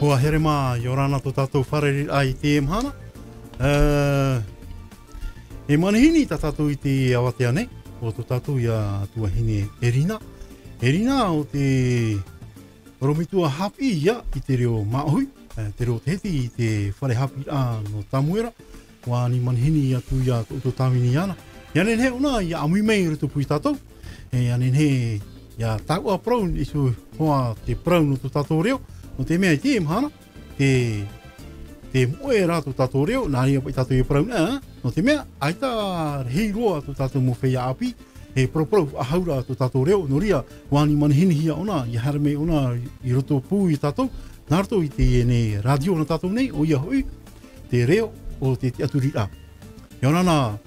Hoa here mā, i orana tō tātou whareri ai te mhana. E manihini tā tātou I te awatea nei, o tō tātou I a tuahine Erina. Erina o te romitua hapi ia I te reo maohui, te reo te heti I te whare hapi a no tamuera. Wa ni manihini I atu ia tō tāwini ana. Ia nen he una I a amui mei rutu pui tātou. Ia nen he ia tāua praun isu hoa te praun o tō tātou reo. No te mea I te mhana, te moe rā tō tātou reo, nāri apa I tātou I praun, no te mea, ai tā hei roa tō tātou mo whea api, he proprau ahaura tō tātou reo, no ria, wāni manihini hia ona, I harame ona I roto pū I tātou, nā rato I te ne radio na tātou nei, o ia hui, te reo o te aturira. Ia nana,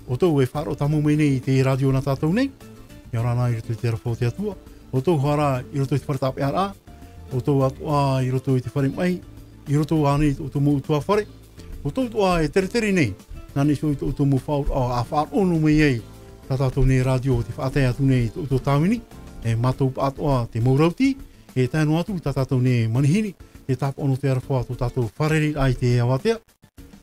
o tau e wharo tamo mei nei I te radio na tātou nei, ia nana I roto I te rafo te atua, o tau hara I roto I te wharetape ara, o tau atua I roto I te whare mai, I roto ane o tau mou tua whare, o tau tua e tere nei, nane so I tau mou whao a whaono mei ei, tā tātou nei radio o te whaatea atu nei o tau tāwini, e mātou atua te maurauti, e tēnu atu tā tātou nei manihini, e tāpa ono te arafoa tō tātou whareri ai te awatea,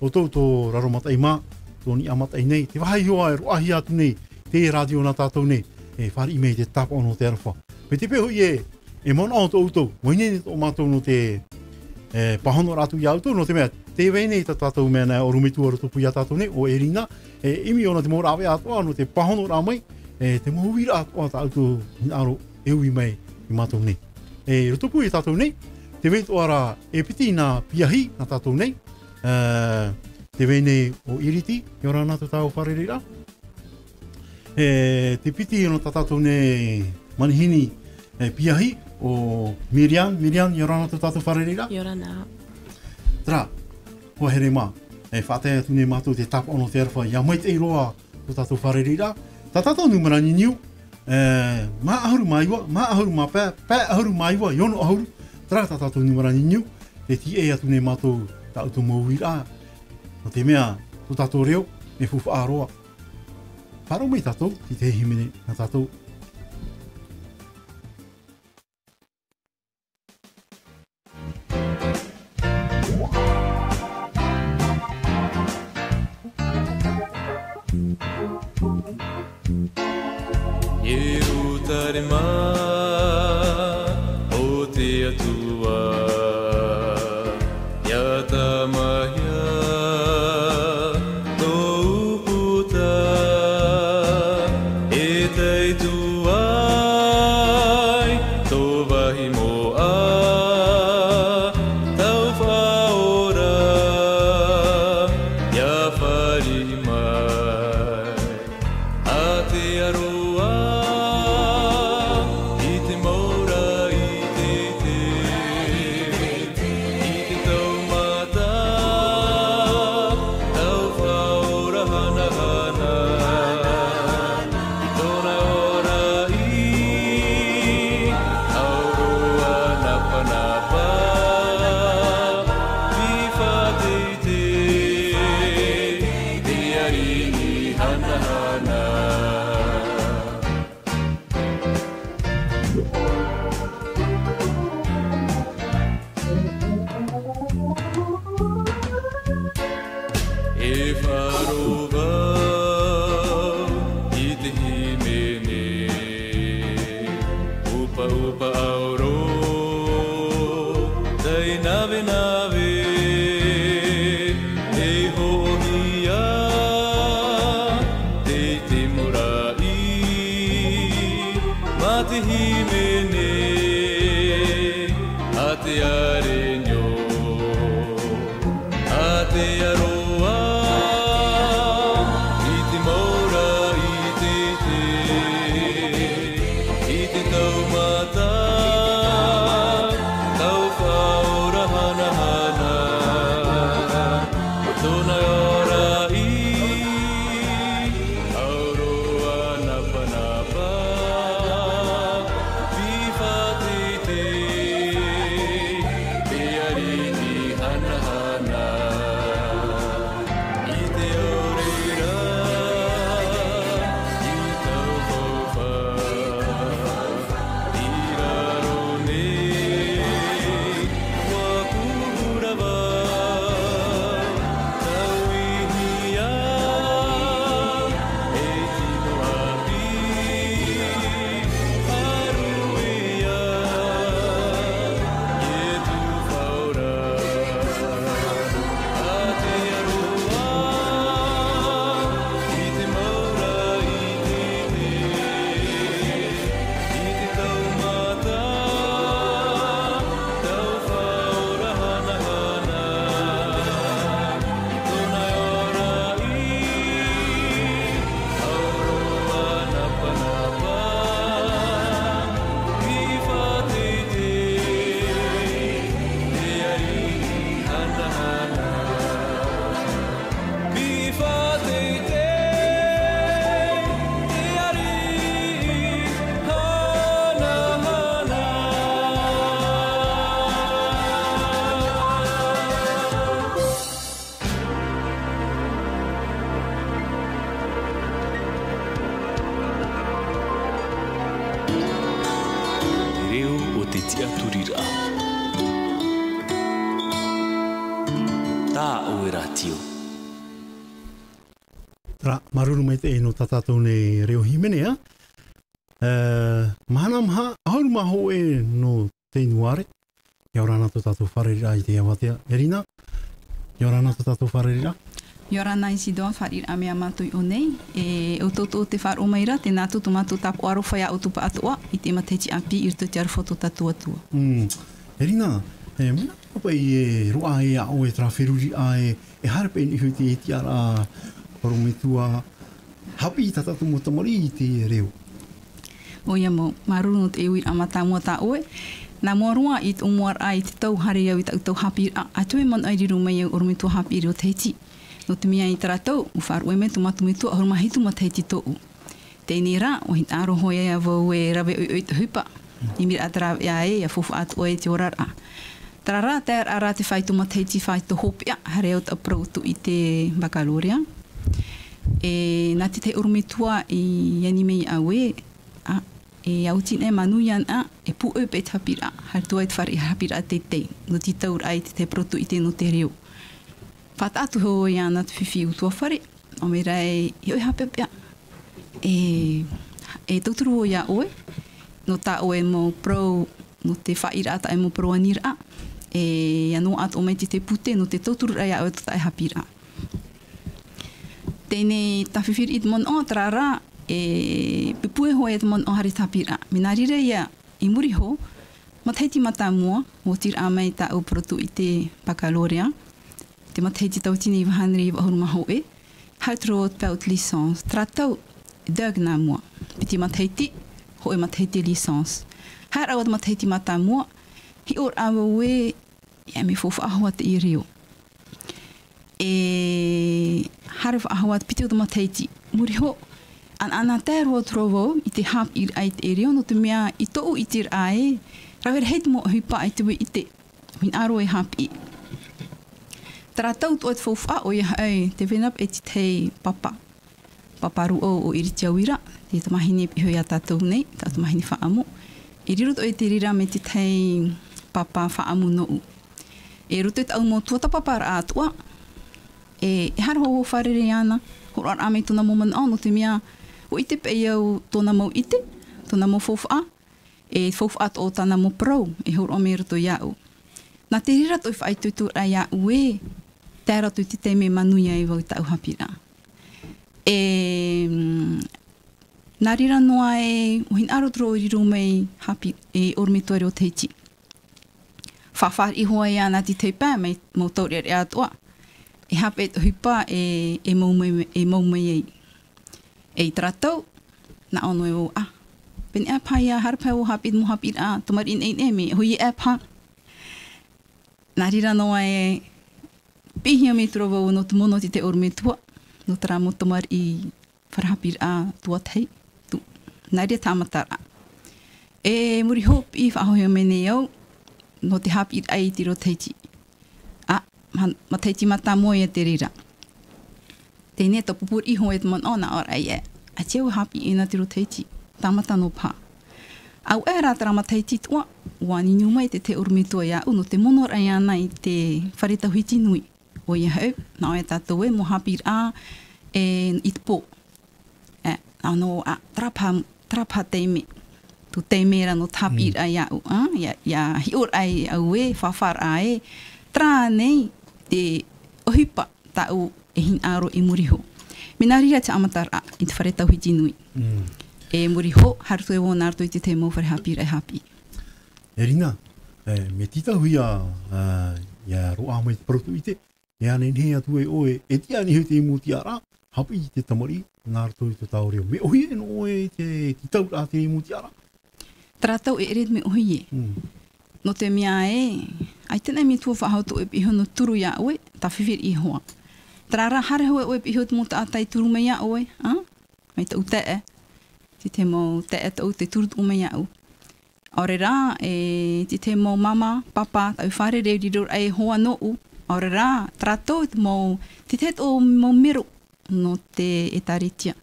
o tau tō raromatai mā, tō ni amatai nei, te wahai hoa e roahi atu nei, te radio na tātou nei, e whari I mei te tāpa ono te arafoa. Me te peho e mana o tō utou, wainene tō mātou no te pahono rātu I autou, no te mea, te weinei tā tātou mea nei o rumitua roto pui a tātou nei, o Erina, imi ona te mōrawe atua, no te pahono rā mai, te mōwira atua tā autou aro eui mai I mātou nei. Roto pui a tātou nei, te wei tō ara e piti nā piahi nā tātou nei, te weinei o Iriti, I orana tō tāu whareri rā, te piti ona tā tātou nei manihini piahi, o Miriam, I orana tō tātou whareri rā? I orana. Tara, hoa here mā, whātea atu nei mātou te tapa ono te arwha, ia mai te iroa tō tātou whareri rā. Tā tātou numera niniu, mā ahuru mā pē ahuru mā iwa, iono ahuru, tara tā tātou numera niniu, te ti e atu nei mātou tā utu mōwi rā. No te mea, tō tātou reo, me fuwha aroa. Wharo mai tātou, ti te himene na tātou. te tia turira. Tā o e ratio. Tra, maruru mai te e no tatatou ne reo himene, ha? Mahana maha, ahauru maho e no te inuare. Ia orana to tatou wharerira i te awatea. Erina, ia orana to tatou wharerira. Ia orana i sidoa wharira a mea mātui o nei. E o toto o te whar o maira, te nā tutu mātou tapu aro whaia o tupa atoa, i te mateti api i rito te arufoto tatu atua. Erina, mena papa i e roa e a o e trawheruri a e harepe ni hui te e tiara porometua hapi i tatatu mo tamari i te reo. O ia mo, maruru no te iwi amata mua ta oe. Nā mua roa i te umuar ai te tau hare au i tau hapi a atue man ai riru mai au orometua hapi i o teiti. No te mea i tara tau, u wharu e me tu matu me tu ahuru mahitu ma teiti tou. Tēnei rā, o hita aro hoi ai a vau e rawe oi te hupa. I mira atara e a e, a fufu atu oe te orara. Tara rā, tēr ara te whaitu ma teiti whaitu hopia, hare au te aprautu i te bakaloria. E nā te orometua i anime i au e autina e manuian e pu e pe tapira har tu ai fari hapira te no ti taur ai te proto i te no te reo fata atu ho ia na te fifi utua fari o me rai i oi hapepia e tauturu o ia oe no ta oe mo pro no te whaira ata e mo pro anira e anu at o me te pute no te tauturu ai a oe tota e hapira tēnei ta whiwhiri i te mon o trara e pipue hoe te mon o hari tapira. Mina rire ia i muri ho, mateiti mata mua, o tira amai ta au protu i te bakaloria. Te mateiti tau tine i wahanri i wahuru maho e. Hautro o te paut licence. Tratau, deg nā mua. Piti mateiti, ho e mateiti licence. Hara o te mateiti mata mua, hi or awa ue, ia me fofu ahua te i rio. E hara wa ahua te piti o te mateiti. Muri ho, an ana tēro trovo i te hap i ai te reo no te mea i tou i te ai rawere heit mo hupa ai te we i te min aro e hap i. Tara tau tu at fofa o ia ai te venap e te papa. Papa ru o iritia wira te tamahini i hoi a tātou nei, tā tamahini whaamu. I rirut o e te rira me te papa whaamu no. E rutu e tau mo tuata papa ra atua. E hara ho wharere ana, horo ar ame tuna moman au no te mea o ite pe iau tōna mau ite, tōna mau fofa, e fofa o tāna mau prau, e horo o me rato iau. Nā te rira toi whai tuitu ra iau e, tēra tui te me manuia e wau tau hapira. E nā rira noa e, o hin aro tro riru mei hapi e ormetua reo teiti. Whawhar i hoa ia nā ti te pā mei mau tauri ar atoa. E hape e hupa e maumei ei. E tratau, na ono e o, pene e pā ia harpa o hapid mo hapid tomar in ein me, hui e pā. Nā rira noa e, pihia me trova o no te mono ti te ormetua, no tara mo tomar i wharahapid tua tei, nā rira tāmatara. E muri hop i whahoheo mene au, no te hapid ai tiro teiti. Ma teiti mata moe e te rira. Tēnei to pupur iho e te mon ona ora ai e. A teo hapi ina tiro teiti. Tamata no pā. Au e rātara ma teiti tua. Ua ni mai te urumitua ia uno te mono rai ana i te whareta huiti nui. O ia hau. Na o e tātou e mo hapi e i te pō. Na no trapa teime. Tu teimera no tapi ai au. Ia hior ai au e. Whawhar ai. Tra nei. Te ohipa tau e hin aro i muriho. Mina rira te amatara i te whareta huiti nui. E muriho, harutu e wōna arto i te te mōwhare hapi rai hapi. Erina, me tita hui ia roa mai te proto i te, e ane nehe atu e oe, e tia ni hui te imu ti ara, hapi i te tamari, nā arto i te tau reo. Me ohi e no e te tau ra te imu ti ara? Tratau e red me ohi e. No te mea e, ai tēnei me tua whahautu e piho no turu ia oe, ta whiwhiri i hoa. Trara hare hoa oe piho te mota atai turu mea oe, mai tau te e. Te mo te e tau te turu tu mea o. Aore rā, te mo mama, papa, tau whare reo riro ai hoa no u. Aore rā, trato te o mo mero no te etaritia.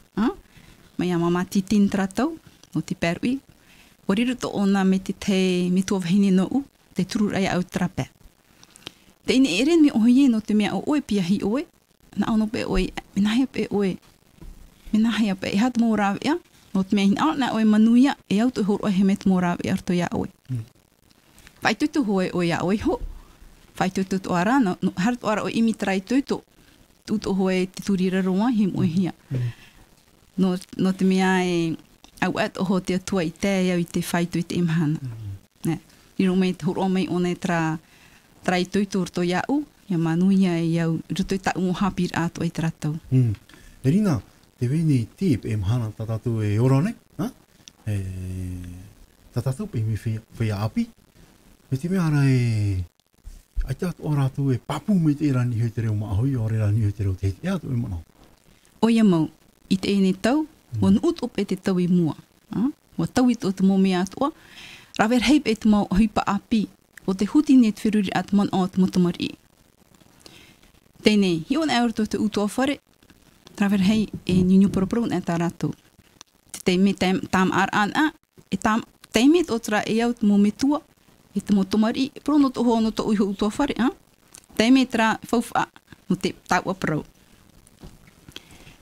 Mai a mama titin tratau, no te perui. Oriru to ona me me tua wahine no u, te turu ai au trape. Te ine eren me ohi no te mea o oe piahi oe, na ono pe oe, minahia pe oe, minahia pe, e hat mō rāwe ia, no te mea hin au na oe manuia, e au tu horo he met mō rāwe arto ia oe. Whai tutu hoe oe ia oe ho, whai tutu to ara, no harat ora o imi trai tutu, tutu hoe te turira roa, he moe hia. No te mea e, au at oho te atua i te au i te whaitu i te imahana. I ro mei te horo mei o nei trai tutu urto iau, ia manuia e iau, ruto i ta ungo hapir ato i tratau. Erina, te wene i te pe imahana tatatu e ora nei, tatatu pe mi whea api, me te mea ara e, ai te atu ora tu e papu me te rani hui te reo maahoi, o re rani hui te reo te hete, ea tu e mana. O ia mau, i te ene tau, wan ut op e te tau i mua. Wa tau i te mo mea atua, rawer heip e te mau huipa api, o te huti net whiruri at man o te motomari. Tēnei, hi ona aur te utua whare, rawer hei e niu proprou e tā rātou. Te me tam ar an a, e tam teimet o tra e au te mo metua, e te motomari, e prono to ho no to uiho utua whare, teimet ra whauwha, no te tau aprou.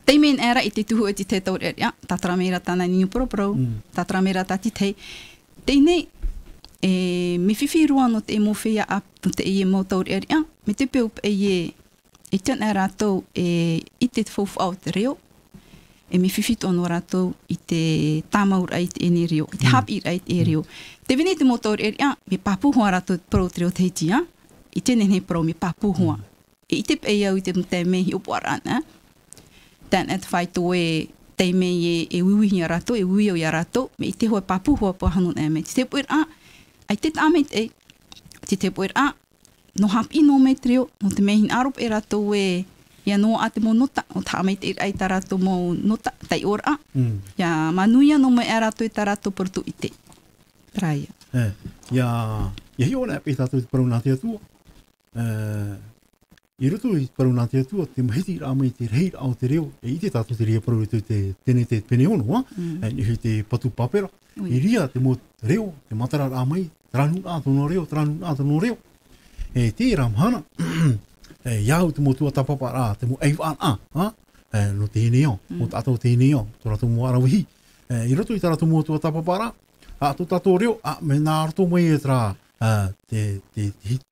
Teimen era i te tuhu e te tau rea, tatara mera tāna niu proprou, tatara mera tati tei. Tēnei, me whiwhirua no te emo whea ap, no te e mo tau rea, me te peup e tēn e rātou i te whauwhau te reo, e me whiwhito no rātou i te tāmaur ai te ene reo, i te hapir ai te reo. Te vene te mo tau rea, me papuhua rātou pro te reo teiti, i tēne he pro me papuhua. E i te pe au i te mehi upo arana, tēn e te whaito e tei mei e uihi a rato, e ui au i a rato, me i te hoa papuhua po hanun e me. Te puer a, ai te tāmei te puer a, no hapi no me treo, no te mehin arop e rato e, ia no a te mo nota, o tāmei te ai ta rato mo nota, tai ora a, ia manuia no me a rato e ta rato portu i te. Traia. Ia hi ona e tātou te parau nā te atua. I roto i parau nā te atua, te mahiti rā mai te reir au te reo, e i te tātou te rea parau i tēne te pene ono, ni hui te patu papera, i ria te mo reo, te matara rā mai, tranu ātono reo, e te rā mahana, iau te mo tua tapapa rā, te mo eiwaan no te hene au, mo tātou te hene au, tō rato mo arawihi. I roto i tā rato mo tua tapapa rā, tō tātou reo, me nā rato mai e tra, te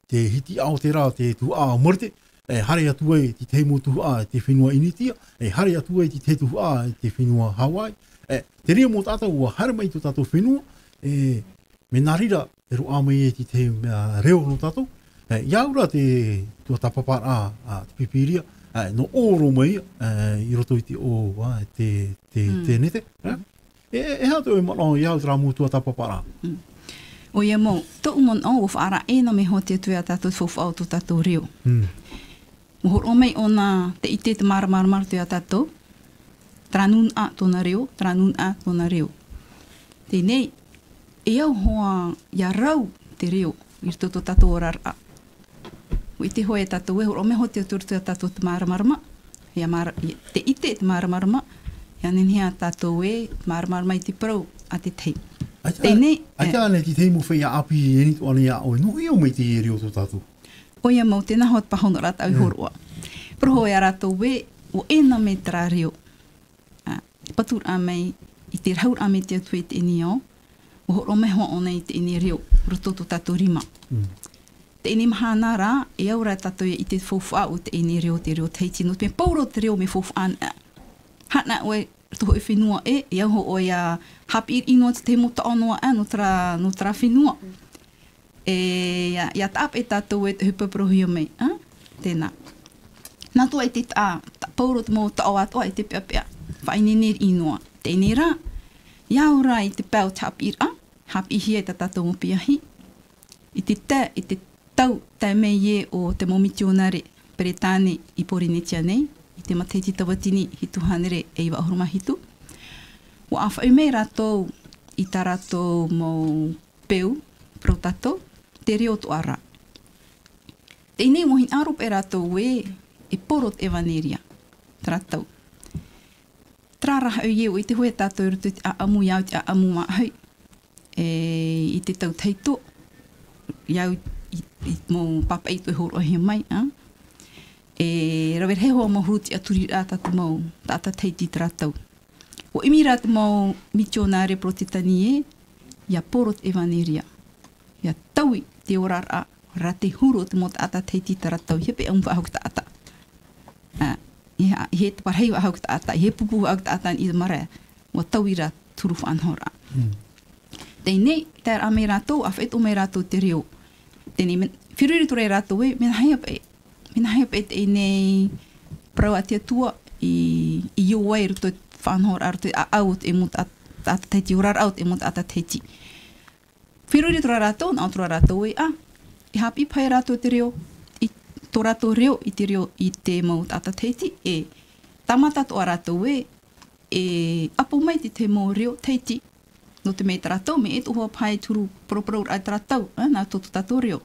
hiti au te rā, te tu a morte, hare atua e te te mo tu a te whenua initia, hare atua e te te tu a te whenua Hawaii. Te rea mo tātou ua hare mai tu tātou whenua, me nā rira e roa mai e te reo no tātou. Iaura te tua tapapa a te pipiria, no oro mai, i roto i te o te nete. E hea te oi mana iau tra mo tua tapapa a. O ia mo, tō umon au of ara e na me ho te tuia tātou whauwhau tu tātou reo. Mohor o mei o nā te ite te mara tuia tātou, tranun a tōna reo. Tēnei, e au hoa ia rau te reo, i rito tō tātou orara. O i te hoa e tātou e, hor o mei ho te tuia tātou te maramarama, te ite te maramarama, ia nenhea tātou e, maramarama i te parau a te tei. Tēnei. Ai tā ne te te mo whea api e ni tō ane a oi, no i o mei te e reo tō tātou. O ia mau, tēnā hot pahono rata au horoa. Proho e a ratou we, o ena me tra reo. Patur a mei, i te raur a mei te atu e te eni au, o horo me hoa ona i te eni reo, roto tō tātou rima. Te eni mahana rā, e aura tātou i te whauwha o te eni reo, te reo teiti, no te me pauro te reo me whauwha ana. Hana oe, toho e whenua e au ho o ia hapi inoa te mota anoa no tra whenua. Ia tāp e tātou e te hupaprohi o mei. Tēnā. Nā tua e te pauro te mō tao atoa e te pia pia. Whaineneri inoa. Tēnei rā. Iau rā i te pēo te hapi hia e ta tātou mo piahi. I te tau tai mei e o te momitionare Peretāne i Porinetia nei. I te mateiti tawatini hitu hanere e iwa ahuruma hitu. Wa awhai mei rātou i tā rātou mō peu pro tātou. Te reo to ara. Tēnei mohin arup e rātou e porot evaneria. Tātou. Trāraha au ieu i te hoe tātou rutu te aamu iau te aamu maa hui. I te tau teito, iau i mō papa i tue horo he mai, rawer he hoa mō huruti aturi rā tatu mō tata teiti tratau. O imi rā te mō misionare protestani ia porot evaneria. Ia taui te ora rā te huru te mō tata teiti tratau. He pe ang wahau ki tata. He te parhei wahau ki tata. He pupu wahau ki tata i mara. Wa taui rā turu whanhora. Tēnei, tēr a mei rātou, a whaet o mei rātou te reo. Tēnei, whiruri tore rātou mena hei ape. Mena hei ape te nei prau a tia tua i iowai ruto whanhora ruto a aut e mut ata teiti, urar aut e mut ata teiti. Whiruri tore rātou, nā tore rātou i hapi pai rātou te reo, i tō rātou reo i te reo i te mut ata teiti, tamata tō rātou apo mai te mō reo teiti. No te mei taratau, me e tohua pai turu proprou ai taratau, nā tōtu tātou reo.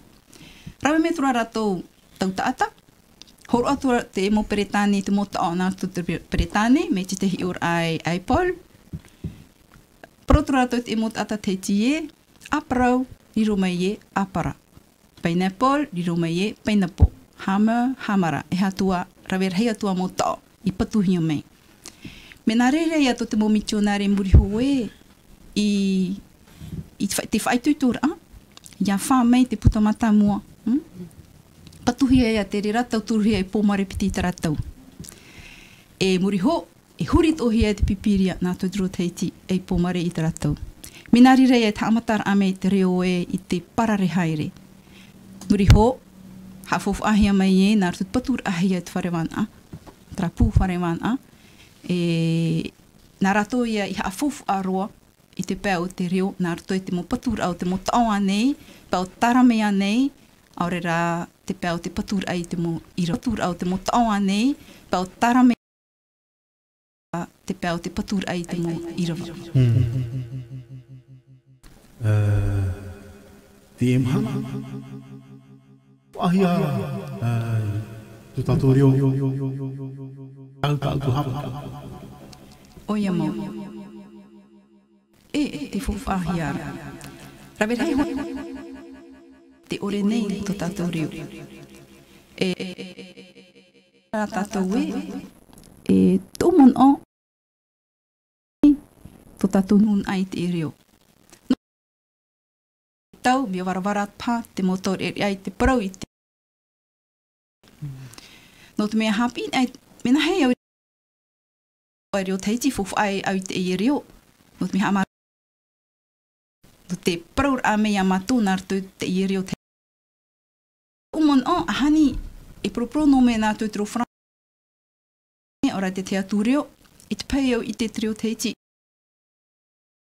Rawe me tura rātou tau taata, horo atua te emo peretane te mota o nā tōtu peretane, me te tehi ur ai Paul. Protura rātou te emo tata teiti aparau, riro mai apara. Pineapple, riro mai pineapple. Hammer, hamara, e hatua, rawe hei atua mota o, i patuhi o mei. Me nā reire ia tō te mō misionare muriho I te whaitutura, ia wha mei te putamata mua. Patuhia ia te rera tau turuhia i pōmare piti taratau. E muriho, e huri tohia te pipiria nā tōdro teiti e pōmare i taratau. Minari rei e tāmatara ame te reo i te parare haere. Muriho, hafofu ahia mai nā rutut patur ahia te wharewana, trapu wharewana. Nā rato ia i hafofu aroa, I te pēo te reo, nā rato te mō patura au te mō taoa nei, pēo taramea nei, aure rā te pēo te patura ai te mō ira. Patura au te mō taoa nei, pēo taramea te pēo te patura ai te mō irawa. Te emhana. Ahia, tu tātou reo, au tu hapa. Oia mau. Te whawhahia. Rawe rei hoi. Te ore nei tō tātou reo. Rā tātou tō mon o. Tō tātou nun ai te reo. Tau, mea warawara pā, te motor ai te parau I te. No te mea hapi, mena hei au. Ai reo teiti whawhai au te reo. No te mea hama. No te parau a mea matu nā ratu te reo te. Umon o, ahani, e propro no me nā tūtero whra. Ora te te atu reo, I te pai au I te reo teiti.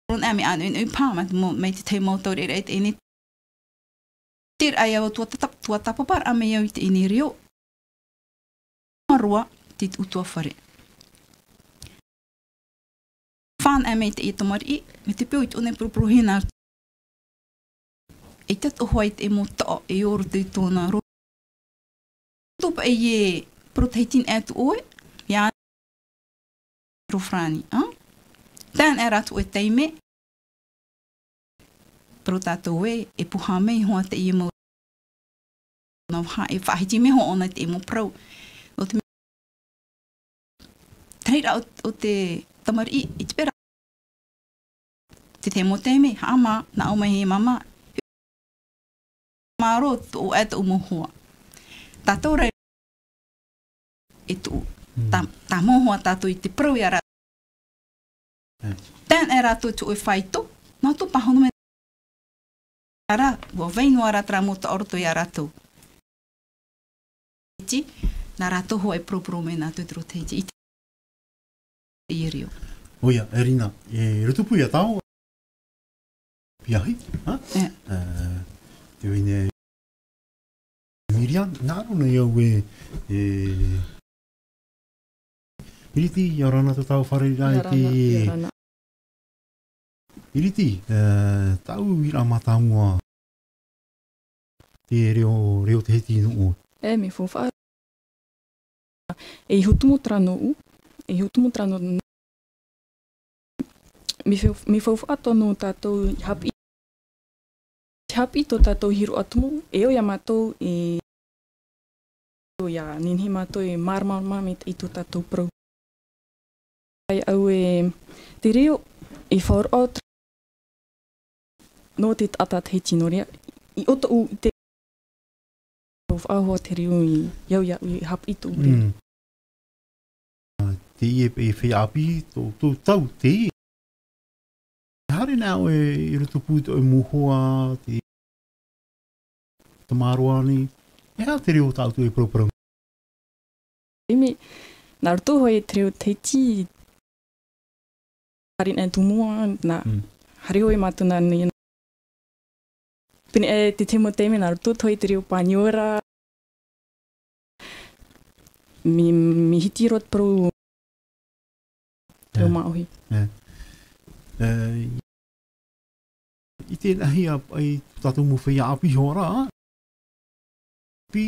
Ron a me anu inu pā, mei te te mautau re reit ene. Ter ai au tua tapapar a mea au I te ene reo. Marua, te utua whare. Whan a mei te e tomari, me te peo I tōne propro hena. E tato hoai te mo ta e oro te tōna ro. Topa e proteitin atu oe, ia rofrani. Tēn e ratu e teime. Pro tātou e puha mei hoa te i mo. Nā wha e whahiti me ho ona te e mo prau. O te teira o te tamari I te pera. Te mo teime, haama, nā o mai he mama. Maro o ata umohua. Tātou rei e tu. Tā mohoa tātou I te prau I a rātou. Tēn e rātou tu e whaito. Nā tō pahono me ara, wa veino ara tra mo ta orto I a rātou. Nā rātou hoa e propro me nā tūtero teiti. I reo. Oia, Erina, e rutupu ia tau. Piahi, te wine Miriam, nāro nei au Iriti, ia rana te tau whare rai te... Iriti, tau I rā mataunga te reo te heti inu o. Me whawha. E hutumo trano u. E hutumo trano... Me whawha tono tātou hapi hapi tō tātou hiru atumu, e o ia mātou e o ia ninhi mātou e marama me i tō tātou prau. Ai au e te reo e whaoro no te tata te tino rea. I oto u i te whaahua te reo i iau iau i hapi tō reo. Te e whiapi tō tau te e. Hare nā o e rutu pūto e muhoa, te tamaroani, e hā te reo tātou e prau. Eme, nā rutu hoi te reo te ti, hari nā tumua, nā hari hoi mātuna ni. Pene e te temo teme nā rutu hoi te reo pāniora, mi hiti rot prau te o maohi. I tēnahi ai tātou mo whai api hora, api,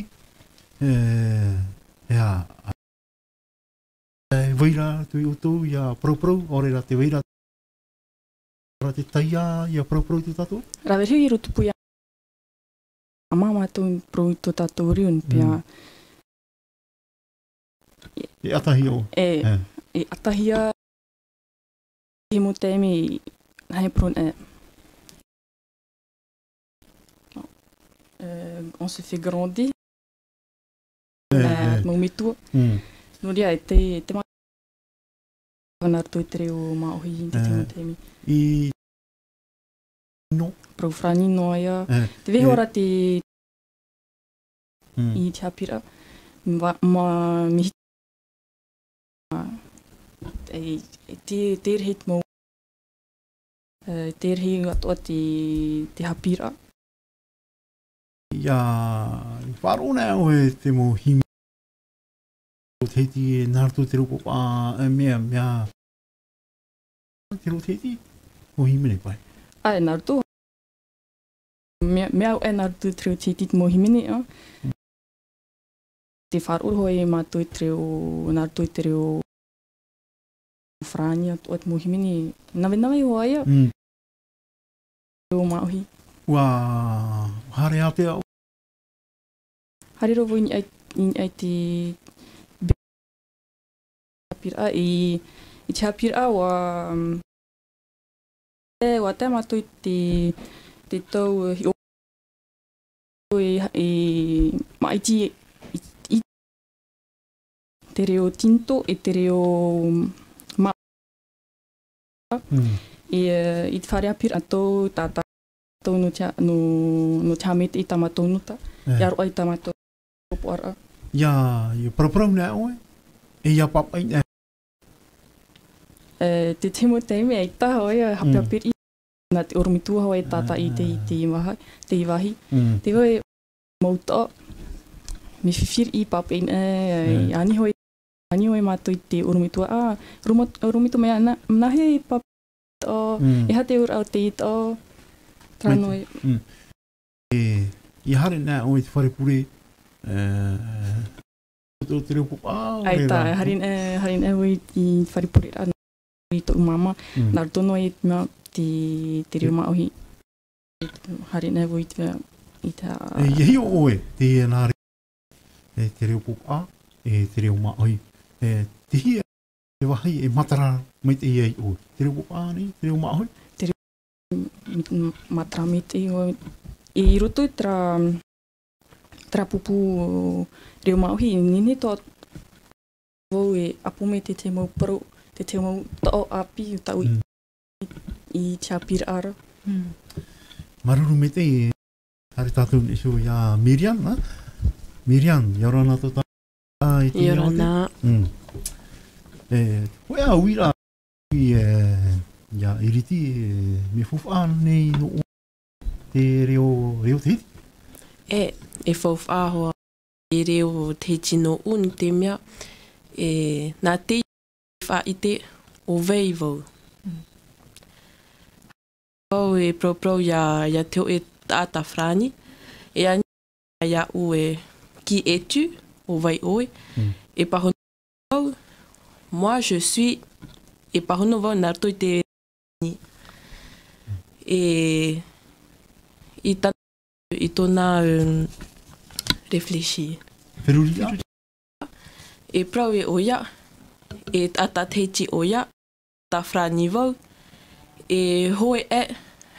waira tui utu ia prau, ore ra te waira ra te taia ia prau te tātou? Rawe hui i rotu pui a mātou prau i tō tātou riun, pia E atahi o? E atahia i mo te emi hei prun on se fait grandir mau mitua no ria e te ma anar toi te reo maohi i te temo te emi I no? Prau franino aia te veho ora te i te hapira mi te rehit mau te rehi atoa te hapira. Ia wharona o e te mo himi o teiti e nārtu te rupo mea te ro teiti mo himi nei pai. Ai nārtu mea o e nārtu te reo teiti mo himi nei te wharoa hoi mātou te reo nārtu te reo Frania o te mo himi nei nawe o aia o maohi. Ua hare atea o? Hare rovo i ai te hapira i te hapira wa te mātou te tau i maiti i te reo tinto e te reo i te whare apira tō tātou no te hamete i tamatou nuta. Ia roa i tamatou poara. Ia prau nā oe? E ia papai nā? Te temo teime e taha oe hape apiri. Nā te oromitua hoa e tata i te iwahi. Te oe mauta me whiwhiri i papai nā. Ani hoi mātou i te oromitua. Oromitua mea nahe papai. E hate ura o te ita trano I hare nā o te wharepure o te reo popa ai tā, harin e hoi i wharepure i tō umama nā rotono e te reo maohi harin e hoi i tā Ihi o oe te nāre te reo popa te reo maohi te hia te wahi e matara mai te iai o te reo popa ni, te reo maohi te reo matara mai te i roto tra pupu reo maohi nini tō vau e apu me te te mau paro te te mau tao api tau i te apira ara Maruru me te hare tātou nesu ia Miriam Yorana tō tā Yorana Hoi a uira ia iriti me fuwha nei no te reo te E whawha hoa e reo te tino un te mea nā te wha i te o vei vau. Vau e pro ia teo e tata frani e ani ia u e ki etu o vai oe e pahono vau moi je suis e pahono vau narto i te i I tōna réfléchir. Whiruria? E prau e oia, e tata teiti oia, ta frani vau, e hoe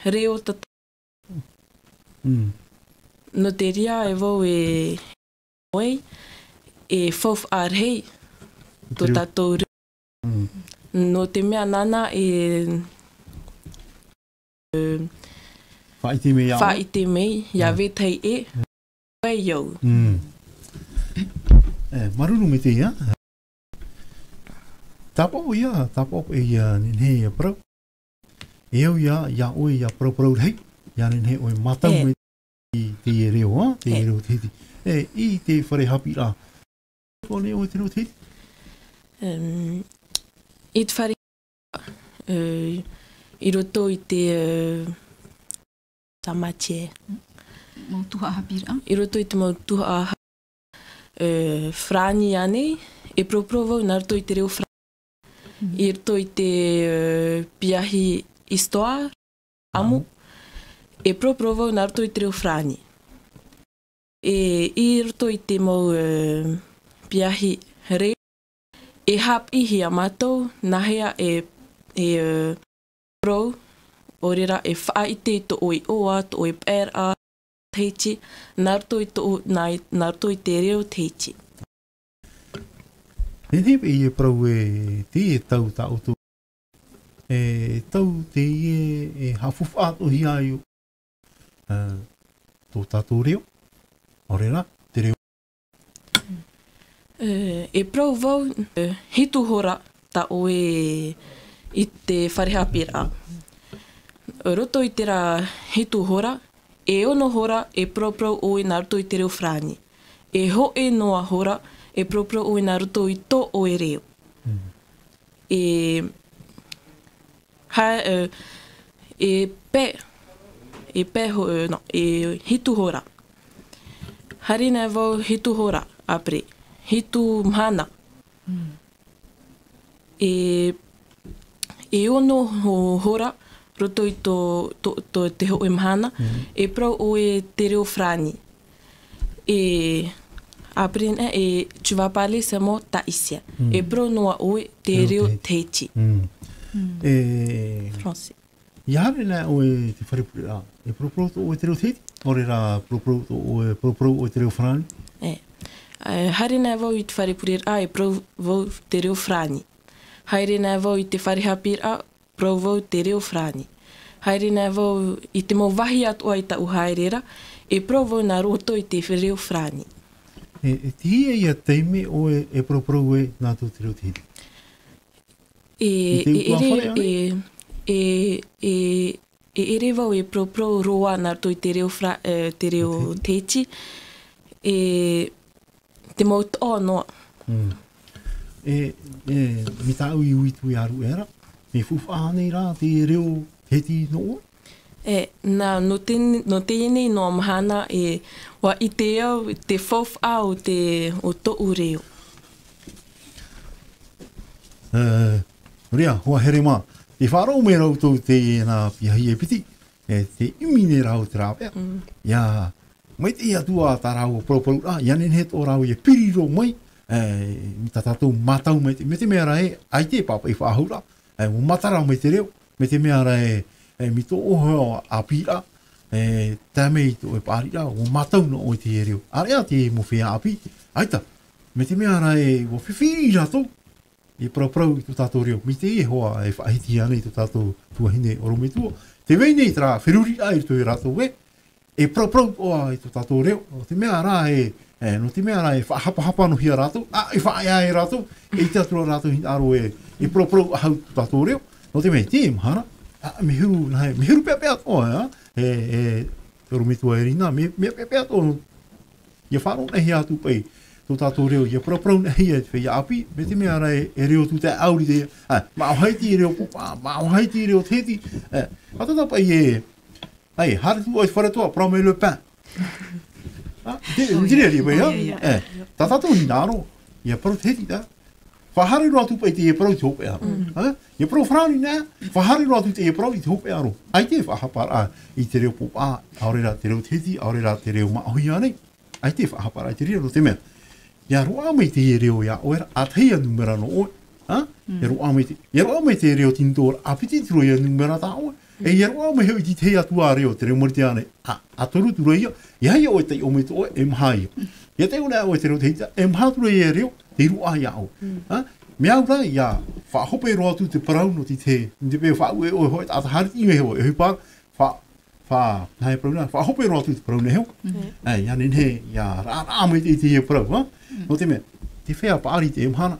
reo tata. No te ria e vau e oi, e fof arhei, to tatou reo. No te mea nana e Whaite mei au? Whaite mei, ia vetei e, wei iau. Maruru me te ia. Tāpau ia, tāpau e ia nenhe ia prau. E au ia oe ia prau rei. Ia nenhe oe matau me te reo, te reo teti. I te whare hapi rā. Kone oe te reo teti? I te whare i roto i te tamatie. Mautuha hapira. I roto i te mautuha frani ane, e proprovau nā roto i te reo frani. I roto i te piahi histoire, amu, e proprovau nā roto i te reo frani. I roto i te mau piahi reo, e hap ihi a mātou, nahea e pro, orera e whaite i to oi oa, to oi pēra, teiti, nā roto i te reo teiti. Nene pe i e prau e te e tau ta oto. E tau te i e hawhuf ato hi ai tō tātou reo. Orera, te reo. E prau vau hitu hora ta oe i te wharehapira. Roto i te rā hitu hora, e ono hora e prau oe nā roto i te reo frani. E ho e noa hora, e prau oe nā roto i tō oe reo. E hitu hora. Harina vau hitu hora, apre. Hitu mhana. E ono hora, roto i tō te hoe mhana, e prau oe te reo frani. E aprina e tu vas parler seulement tahitien. E prau noa oe te reo teiti. Français. Iare nā oe te wharepuri rā. E propro tō oe te reo teiti? Ore rā propro oe te reo frani? Haere nā vau i te wharepuri rā, e prau vau te reo frani. Haere nā vau i te wharehapi rā, prau vau te reo frani. Haere nā vau i te mau wahi atua i ta uhaerera, e prau vau nā roto i te reo frani. E tia ia teime oe e prau e nā tō te reo teiti? E ere vau e prau roa nā roto i te reo teiti, e te mau toa noa. Mi tāu i uitu i aru era, me fuwha nei rā te reo teiti noa? No te ene noa mahana e wa i te au, te fof au o to'u reo. Rea, hoa here mā. Te whārau me rautou te nā piahi e piti, te imine rau te rāpea. Ia, mai te atua tā rau o proparu rā, ianen he tō rau i e piriro mai, mi tā tātou mātau mai te, me te mea rai, ai te papa i whāhura, mo matarau mai te reo, me te mea rai, mi tō oho a pira, tāme i tō e pārira, mo matau no o te reo. Area te mo whea api, aita, me te mea rai, o whiwhiri rato, i prau i tō tātou reo. Mi te e hoa e whahiti ane i tō tātou tuahine orometua. Te wei nei tra whiruri ai tō i rato we, e prau oa i tō tātou reo. O te mea rā no te mea rā e whahapa no hia rato, e whaia e rato, e te atura rato hin aro e prau ahau tō tātou reo. No te mea te mahara, me hiru pēpea toa, orometua e rina, me pēpea toa, ia whāro nehi atu pei. Tō tātou reo, ia prau nei e te whea api, me te mea rai e reo tu te auri te, maohaiti e reo pupa, maohaiti e reo teti, atata pai hare tu oi whare prau me le pain. Dire ri pai, ta tātou ni nāro, ia prau teti ta, whahare roa tu pa i te e parau i te hope aro. Ia parau whanani nea, whahare roa tu te e parau i te hope aro. Ai te whahapara i te reo popa, aorera te reo teti, aorera te reo maohi anei. Ai te whahapara i te reo te mea. Ia roa mai te e reo ia oera, a teia numera no oe. Ia roa mai te reo tintora, a piti tiro ia numera ta oe. E ia roa mai heo i ti teia tua reo, te reo marite anei. A toru tura ia, ia ia oe tei o me to oe, e maha ia. Ia te una oe te reo teita, e maha tura ia reo, te roa ia oe. Mea ura ia whahope roa tu te parau no ti te, te pe whaue oe hoi, ata hariti inge heo, e hui pā, hai parau nā, whahope roa tu te parau ne heo. Ia nene, ia rā mai te he parau, no te mea, te whea paari te emhana,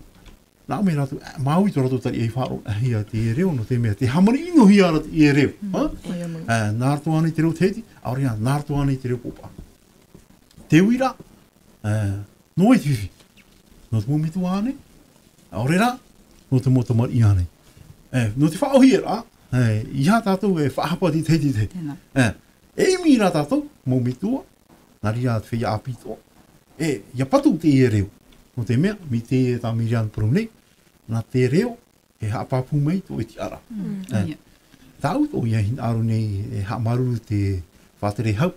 nā me rātu, maui tō rātu tari e whāro, hia te e reo, no te mea, te hamari ino hia rātu e reo. Nā rato anei te reo teiti, aorea, nā rato anei te reo popa. Te uira, no e te whiwhi, no te momitu anei, aorera, no te motamar i anei. No te whaohi e rā, iha tātou e whahapa ti teiti te. E mi rā tātou, momitua, nā ria te whia apito, ia patu te e reo. No te mea, mi te e tā mirian paru nei, nā te reo, e hapapu mei tō e ti ara. Tāu tō ia hin aro nei, e hamaru te whātere hau,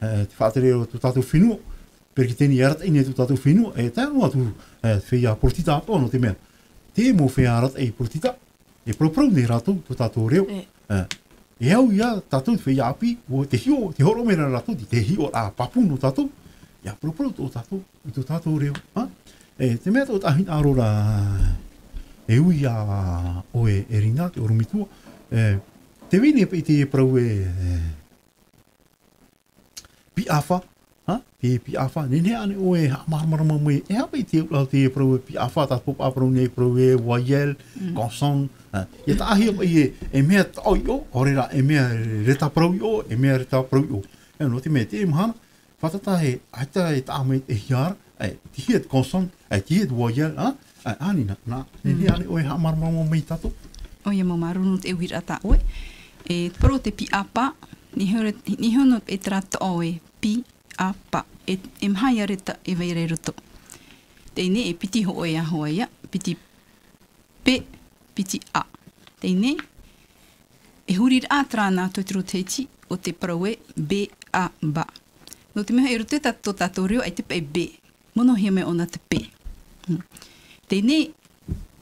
te whātere o tō tātou whenua, perki tēni arat ine tō tātou whenua, e tānu atu whea portita apo, no te mea. Te mō whea arat e portita, e proprau nei rātou tō tātou reo. E au ia tātou te whea api, o te hio, te horo mera rātou, te hio a papu no tātou, ia propro tō tātou, i tō tātou reo. Te mea tō tāhin ārora e ui a oe e rina, te oromitua. Te wine pe te e parau pi awha, te pi awha. Nene ane oe marama moe, e hapa i te ulau te e parau pi awha, tā pop aparau nei parau e waiel, gosong. Ia tā ahi apa i e mea tau i o, horera e mea reta parau i o, e mea reta parau i o. No te mea te e mahana, whatata he, aita e tā mei e hiara, ti hiet konson, ti hiet waiel, ani nā, nene ane oe marama mei tato. O ia mamaru te uira ta oe. E pro te pi apa, ni hono e trata oe pi apa. E mhai areta e veire ruto. Teine e piti ho oe a hoia, piti pe, piti a. Teine e hurir a trana to tru teiti o te proe be a ba. No te meha e rute tato tato reo ai te pe be. Mono hia me ona te pe. Teine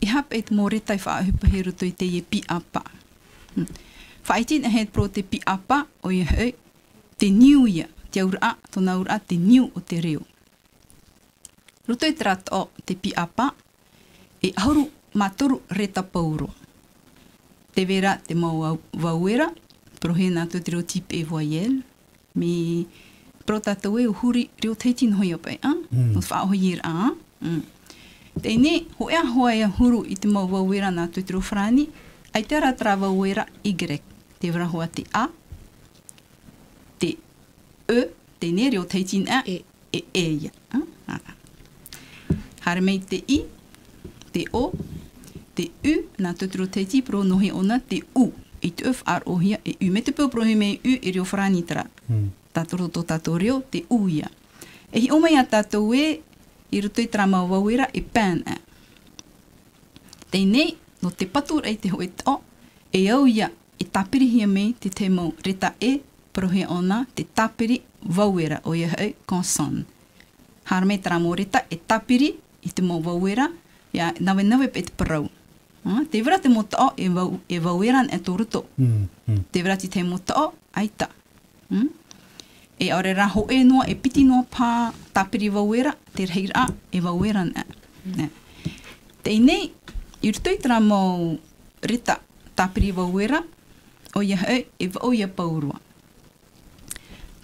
i hap e te mōretai whaahupa he ruto i te ie pi apa. Whaitin e het pro te pi apa o ia hei te niu ia, te aura, tōna aura te niu o te reo. Ruto i trata o te pi apa e ahuru matoru reta pauro. Te vera te mau wauera, pro he nā tō te reo tipe e voyel, me pro tātou e uhuri reo teiti nhoi opai, no whaahoi ir a. Teine, hoea hoea huru i te mau wauera nā tō te reo whrani, ai te ratra wauera y, te wra hoa te a, te e, teine reo teiti a, e ia. Hare mei te i, te o, te u, nā tō te reo teiti pro nohe ona te u, i te uf ar ohia e u. Me te peo prohe me u i reo whrani tara. Tātoro tō tātou reo, te u ia. E hi omei a tātou e, i ruto i trama wauera e pan a. Teinei, no te patu rei te hoe tō, e au ia e tapiri hia me te te mau reta e, prohe ona te tapiri wauera o ia hei konson. Harme trama reta e tapiri i te mau wauera, ia nawe pe te parau. Te wera te mo tō e wauera e tō ruto. Te wera te mo tō, aita. E ore rā ho e noa, e piti noa pā tapiri wauera, te reira e wauera nā. Teinei, i ruto i tera mau reta tapiri wauera, o ia hei e wau ia paurua.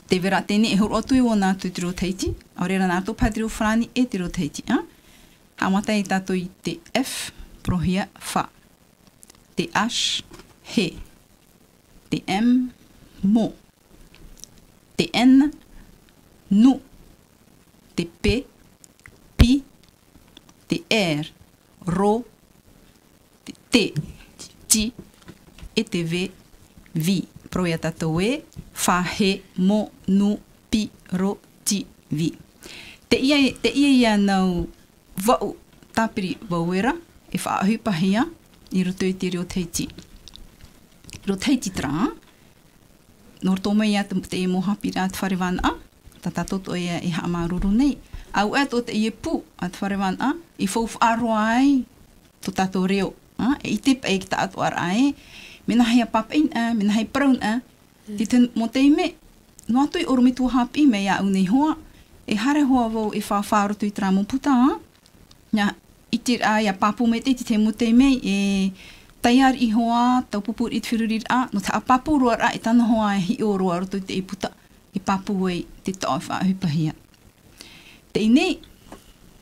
Te vera teinei e huru atu i o nā tu te reo teiti, ore rā nā tō pā te reo whrani e te reo teiti. Hamata i tātou i te F, prohia wha. Te ash, he. Te M, mo. Te N, nu, te P, pi, te R, ro, te T, ti, e te V, vi. Proia tātou e, wha, he, mo, nu, pi, ro, ti, vi. Te ia nau vau tāpiri wauera e whaahui pahia I roto I te reo teiti. Reo teiti tra, nor tō mai atu te e mohapi rā te wharewana, ta tatoto e haa maruru nei. Au e tō te i e pū a te wharewana, I whauwha aroa ai tō tato reo. E I te pa e ki ta atu ara ai, mena hei a papain a, mena hei praun a, ti te mo te ime, no atu I oromitu hapi me ia unei hoa, e hare hoa wau e whawharotu I tra mo puta, nya I te a ia papu me te te mo te ime, e taiar I hoa, tau pupur I te whirurir a, no te a papu roa ra, I tana hoa e hi o roa roto I te I puta, I papu e te toa whaahupahia. Te inei,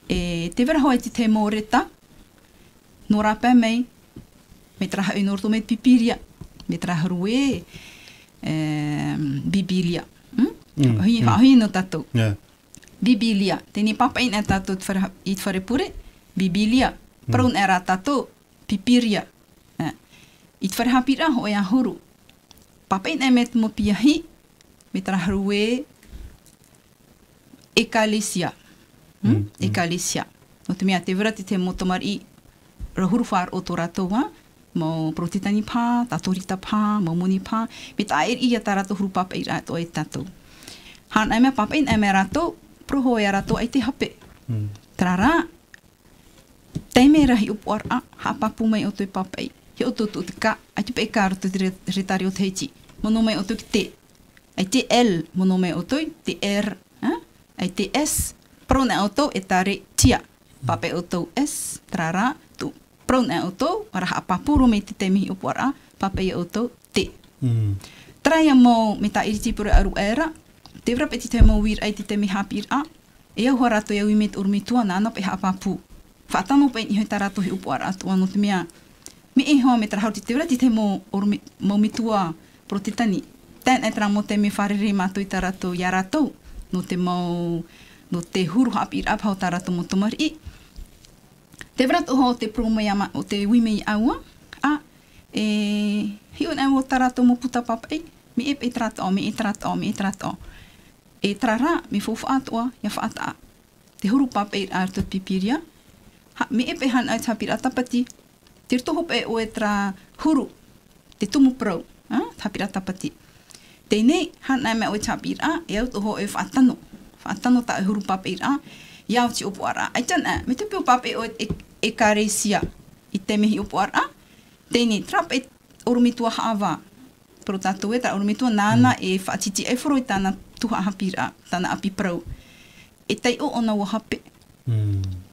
te vera hoa I te mō reta, no rapa mei, me traha I norto me pipiria, me traha rue, bibilia. Hui no tatou. Bibilia. Tēnei papa ina tatou I te wharepure, bibilia. Praun era tatou, pipiria. I te wharehapira ho e ahuru. Papa ina me te mo piahi, me traha rue, ekalesia. Ekalesia. No te mea te vera te mo tamari rahuru whār o tō rātou wā, mo protitani pā, tatorita pā, mo moni pā, me tā e ia tā rātou huru papa I rātou e tātou. Hāna mea papa I mea rātou, proho e rātou ai te hape. Tra rā, teime rahi upo ara, ha papu mai o tō papa I. He o tō tō te ka, ai te pe ka rato te retari o te heiti. Mono mai o tō ki te. Ai te L, mono mai o tō, te R, ai te S, prone o tō e tare tia. Pape o tō S, tra rā, tu prone o tō, ara ha papuro me te temi upo ara, pape o tō te. Traia mō me tā iriti pura aru era, te wrap e te te mō wir ai te temi hapir a, e au hoa rato e au I me te urumitua nā napa e ha papu. Whaatano pa I hoi tā rato hi upo ara atua no te mea, me e hoa me tarahau te wra te te mō mitua protitani. Tēn e tra mō te me wharere mātou I tā rato ia ratou, no te mō, no te huru hapir a pao tā rato mō tomari I. Te wrato ho te promoi ama o te wime I aua, hiun e o tā rato mō puta papai, me e trata o, me e trata o, me e trata o. E trara, me fofa atua, ia whaata. Te huru papai ar tot pipiria, me e han ai hapir atapati, te toho pe o e tra huru, te tumu prau, hapir atapati. Tēnei, han ai me o e hapir a, e au toho e whaatano. Whaatano ta e huru papai a, iau ti upo ara. Ai tana, me te pio papai o e karesia, I te mihi upo ara. Tēnei, trap e orumitua haava, pero tātou e tra orumitua nāna e whaatiti e whoro I tāna tuha hapira, tāna api prau. E tai o ona o hape.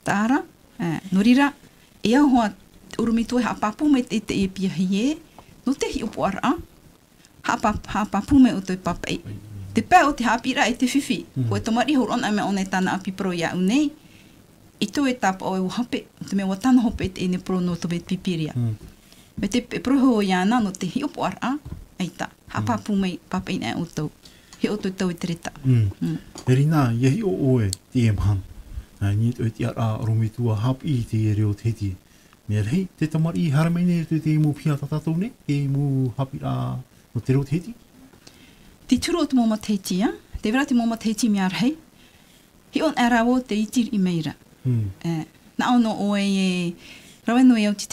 Tāra, norira, e au hoa orumitua ha papu me te e piahi e, no te hi upo ara, ha papu me o te papai. Te pē o te hapira e te whiwhi, ko e tomari horon a me o nei tāna api pro ia unei, I tō e tāpa o e o hape, o te mea o tāna hope e te ene pro no tobe pipiria. Me te proho o iana no te hi upo ara, eita, ha papu mei papai nei o tau. He o tau I te reta. E rina, ia hi o oe te e mahan. Ni o te ara romitua hapi I te reo te heti. Mea rei, te tamari I haramene te mu pia tatatou ne, te mu hapi a no te reo te heti? Te turu o te mōma te heti, te vera te mōma te heti mea rei. Hi on arawo te itir I meira. Na ono oe e raweno e au te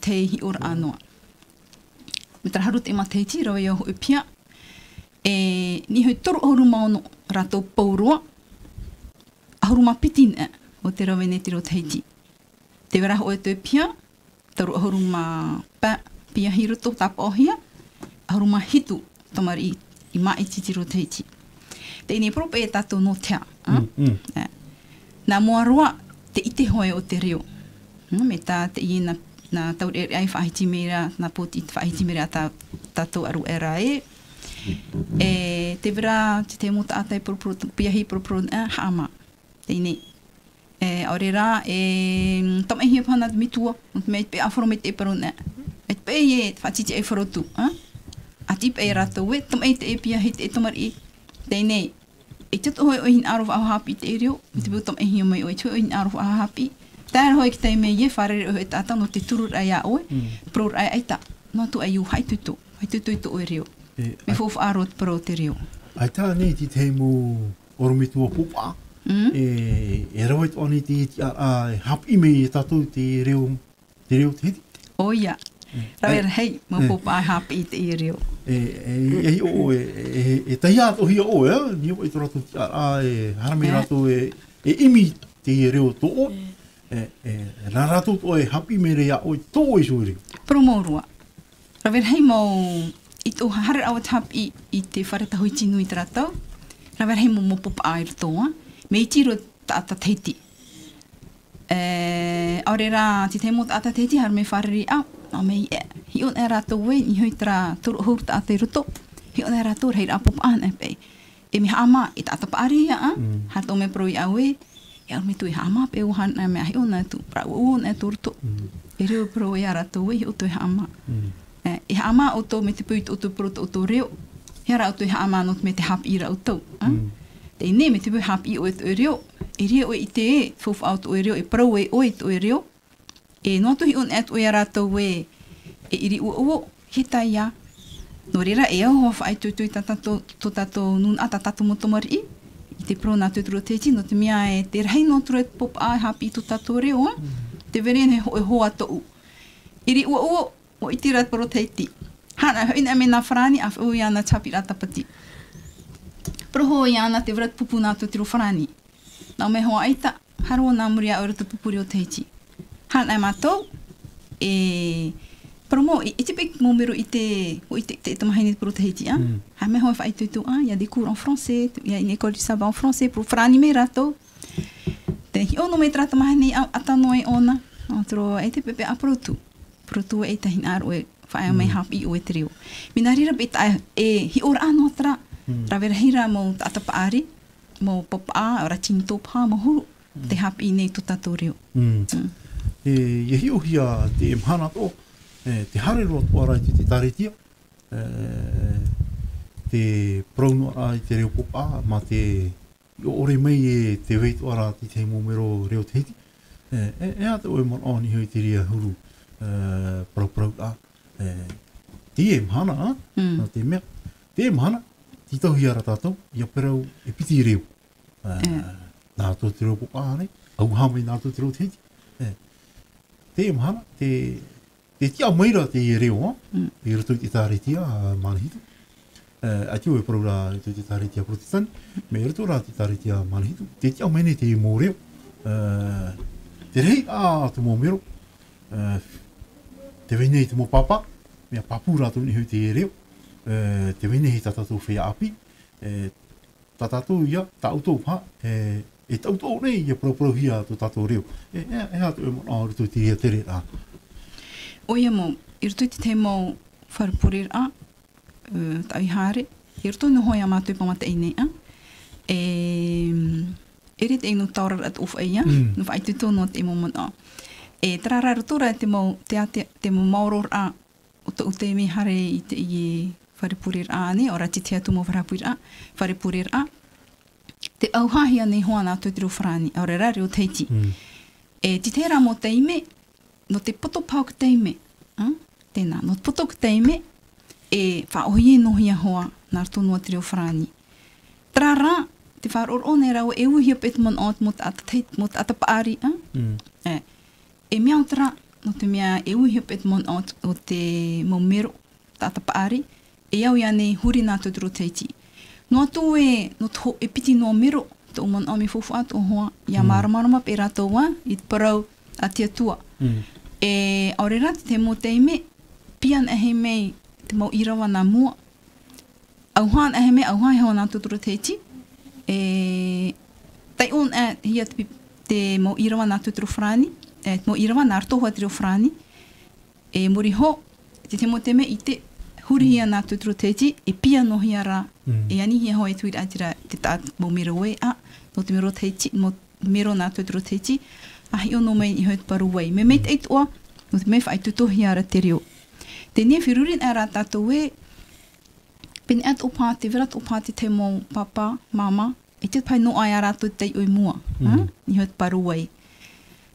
te hi ora anoa. Me taraharu te ma te heti, rawe au hoi pia. Ni hoi toru ahuru maono ratou paurua. Ahuru ma pitin o te rawene te ro te heti. Te vera hoi te pia, toru ahuru ma pia hiruto tapa ohia. Ahuru ma hitu tamari I mai titi ro te heti. Te ini prope e tātou no tea. Nā mua roa te ite hoi o te reo. Me tā te I na tau e ai whahiti mera, na poti whahiti mera tātou aru era e. Te vera te mota atai piahi propro haama. Te ini. Aore rā, tam e hia pana te mitua, me pe awharo me te paron e. E te pe e whatiti e wharotu. A tipe e rato we, tam e te e piahi te e tamari. Tēnei, e tuto hoi o hin arof au hapi te e reo, me te pūtam e hia mai o e tui o hin arof au hapi. Tēra hoi ki tei me ie wharere o e tātau no te turur ai a oe, pror ai aita, no tu ai u haitutu I to o e reo. Me fofu aro te pro te reo. Ai tā nei ti te mu oromitua pupa, e rawa i toani te hapi me e tātou te reo te hiti. O ia. Rawer hei, mo popa ai hapi te i reo. E tai ato hia o ni o i tō ratu te e harame rato e imi te reo tō o. Rā rato tō e hapi me rea o i tō i suri. Promorua. Rawer hei mo i tō hare awa hapi i te wharetahui tinu i te ratau. Rawer hei mo popa ai ratoa. Me i tiro tāta teiti. Aure rā ti te mo tāta teiti har me whareri au. No me hi on e rato we ni hui tra turu hur tāta i roto. Hi on e rato rei rā popa an e pei. E mi haama i tāta paari ia a. Har tō me pro i au e. E au me tu i haama pe uhan e mea hi on e tu. Pra uon e tu roto. E reo pro i a rato we hi o tu i haama. I haama o tō me te puit o tu proto o tō reo. Hera o tu i haama not me te hap ira o tau. Te ine me te pui hapi o e tu e reo. E reo i te e, fofu au tu e reo, e parau e o e tu e reo. E no tuhi un e tu e rātou e iri ua he tai ia. No rera e au hoa whaai tui tō tātou nun a tātou motomari i. I te pro nā tūturo teiti, no te mea e te rei no turu e pop a hapi i tō tātou reo. Te veren e hoa tou. Iri ua o i tira pro teiti. Hana hoi na me nā wharani a whu i ana chapi ratapati. Proho i ana te vrat pupu nā tūtiro wharani. Nau me hoa aita, haro nā muri a ora te pupuri o teiti. Hana e mātou, promo, i te pek mōmero i te tamahine pro teiti, ha me hoa whai tuitu, il y a des cours en français, il y a une école du sabbat en français, pro wharani me ratou. Te hi ono me tra tamahine atano e ona, tro e te pepe a protu. Protu e tahin aro e whai mai hapi o e te reo. Mina rira pita e hi ora anō tra, rawera hira mo atapaari, mo popa, ora tintopa, mo huru, te hapi nei to tātou reo. E hi o hia te mhana tō, te hare roa tuara i te taretia, te prauno ara i te reo popa, ma te ore mai e te weitu ara i te mōmero reo te hiti. E ata o e mon oni hui te ria huru prau a. Te e mhana, te mea, te e mhana, ti tau hi ara tātou, ia perau e piti reo. Nā tō te reo popa nei, au hamai nā tō te reo te hiti. Te e mahana, te tia maira te reo, te rato i te tāretia Manahitu. Ati o e parau rā i te tāretia Protestant, me rato rā te tāretia Manahitu. Te tia mene te mō reo. Te rei te mō mero. Te weinei te mō papa, mea papu rātou ni hui te reo. Te weinei ta tātou whea api. Ta tātou ia, ta autou pā. E tautou nei, ia parau hia tō tātou reo. E hatu e mō rutu te ria tere rā. O ia mō, i rutu te mō wharupurir a, tau i hare, i rutu no hoi a mātui pamata i nei a. E rete e no taura at ufa ia, no whai tuto no te mō mō. E trara rutura te mō mauror a, o ta ute me hare i te i wharupurir a ne, o rati te atu mō wharupurir a. Te auhahia nei hoa nā tūtiro wharani, aure rari o teiti. E ti tērā mō teime, no te poto pau ka teime, tēnā, no te poto ka teime, e whaohi e nohia hoa nā tōnua te reo wharani. Trārā, te whaor o nei rau e uhi apet mon ot mot atapaari, e miau tra, no te mea e uhi apet mon ot o te maumero ta atapaari, e au ia nei huri nā tūtiro teiti. No atu no e piti no mero, tō mon o mi fufu atu o hoa, ia maramarama pe rātou wā, i te parau a tia tua. E aure rāti te mō teime, pian e he mei te mau irawa nā mua. Auhaan e he mei, auhaan he hoa nā tūturo teiti. Tai on e hia te mau irawa nā tūturo whrani, te mau irawa nā artohua te reo whrani. E muri ho, te mō teime i te hurihia nā tūturo teiti, e pia no hia rā, e anihia hoi tuira atira te tāt mō mero wei, no te mero teiti, mō mero nā tūturo teiti, ahi ono mei i hoi te paru wei. Me mei te eitua, no te mei whai tutohi ara te reo. Te nia whirurin e rā tātou wei, pene at opā te virat opā te mō papa, mama, e te pai no ai a rātou te tei oi mua, i hoi te paru wei.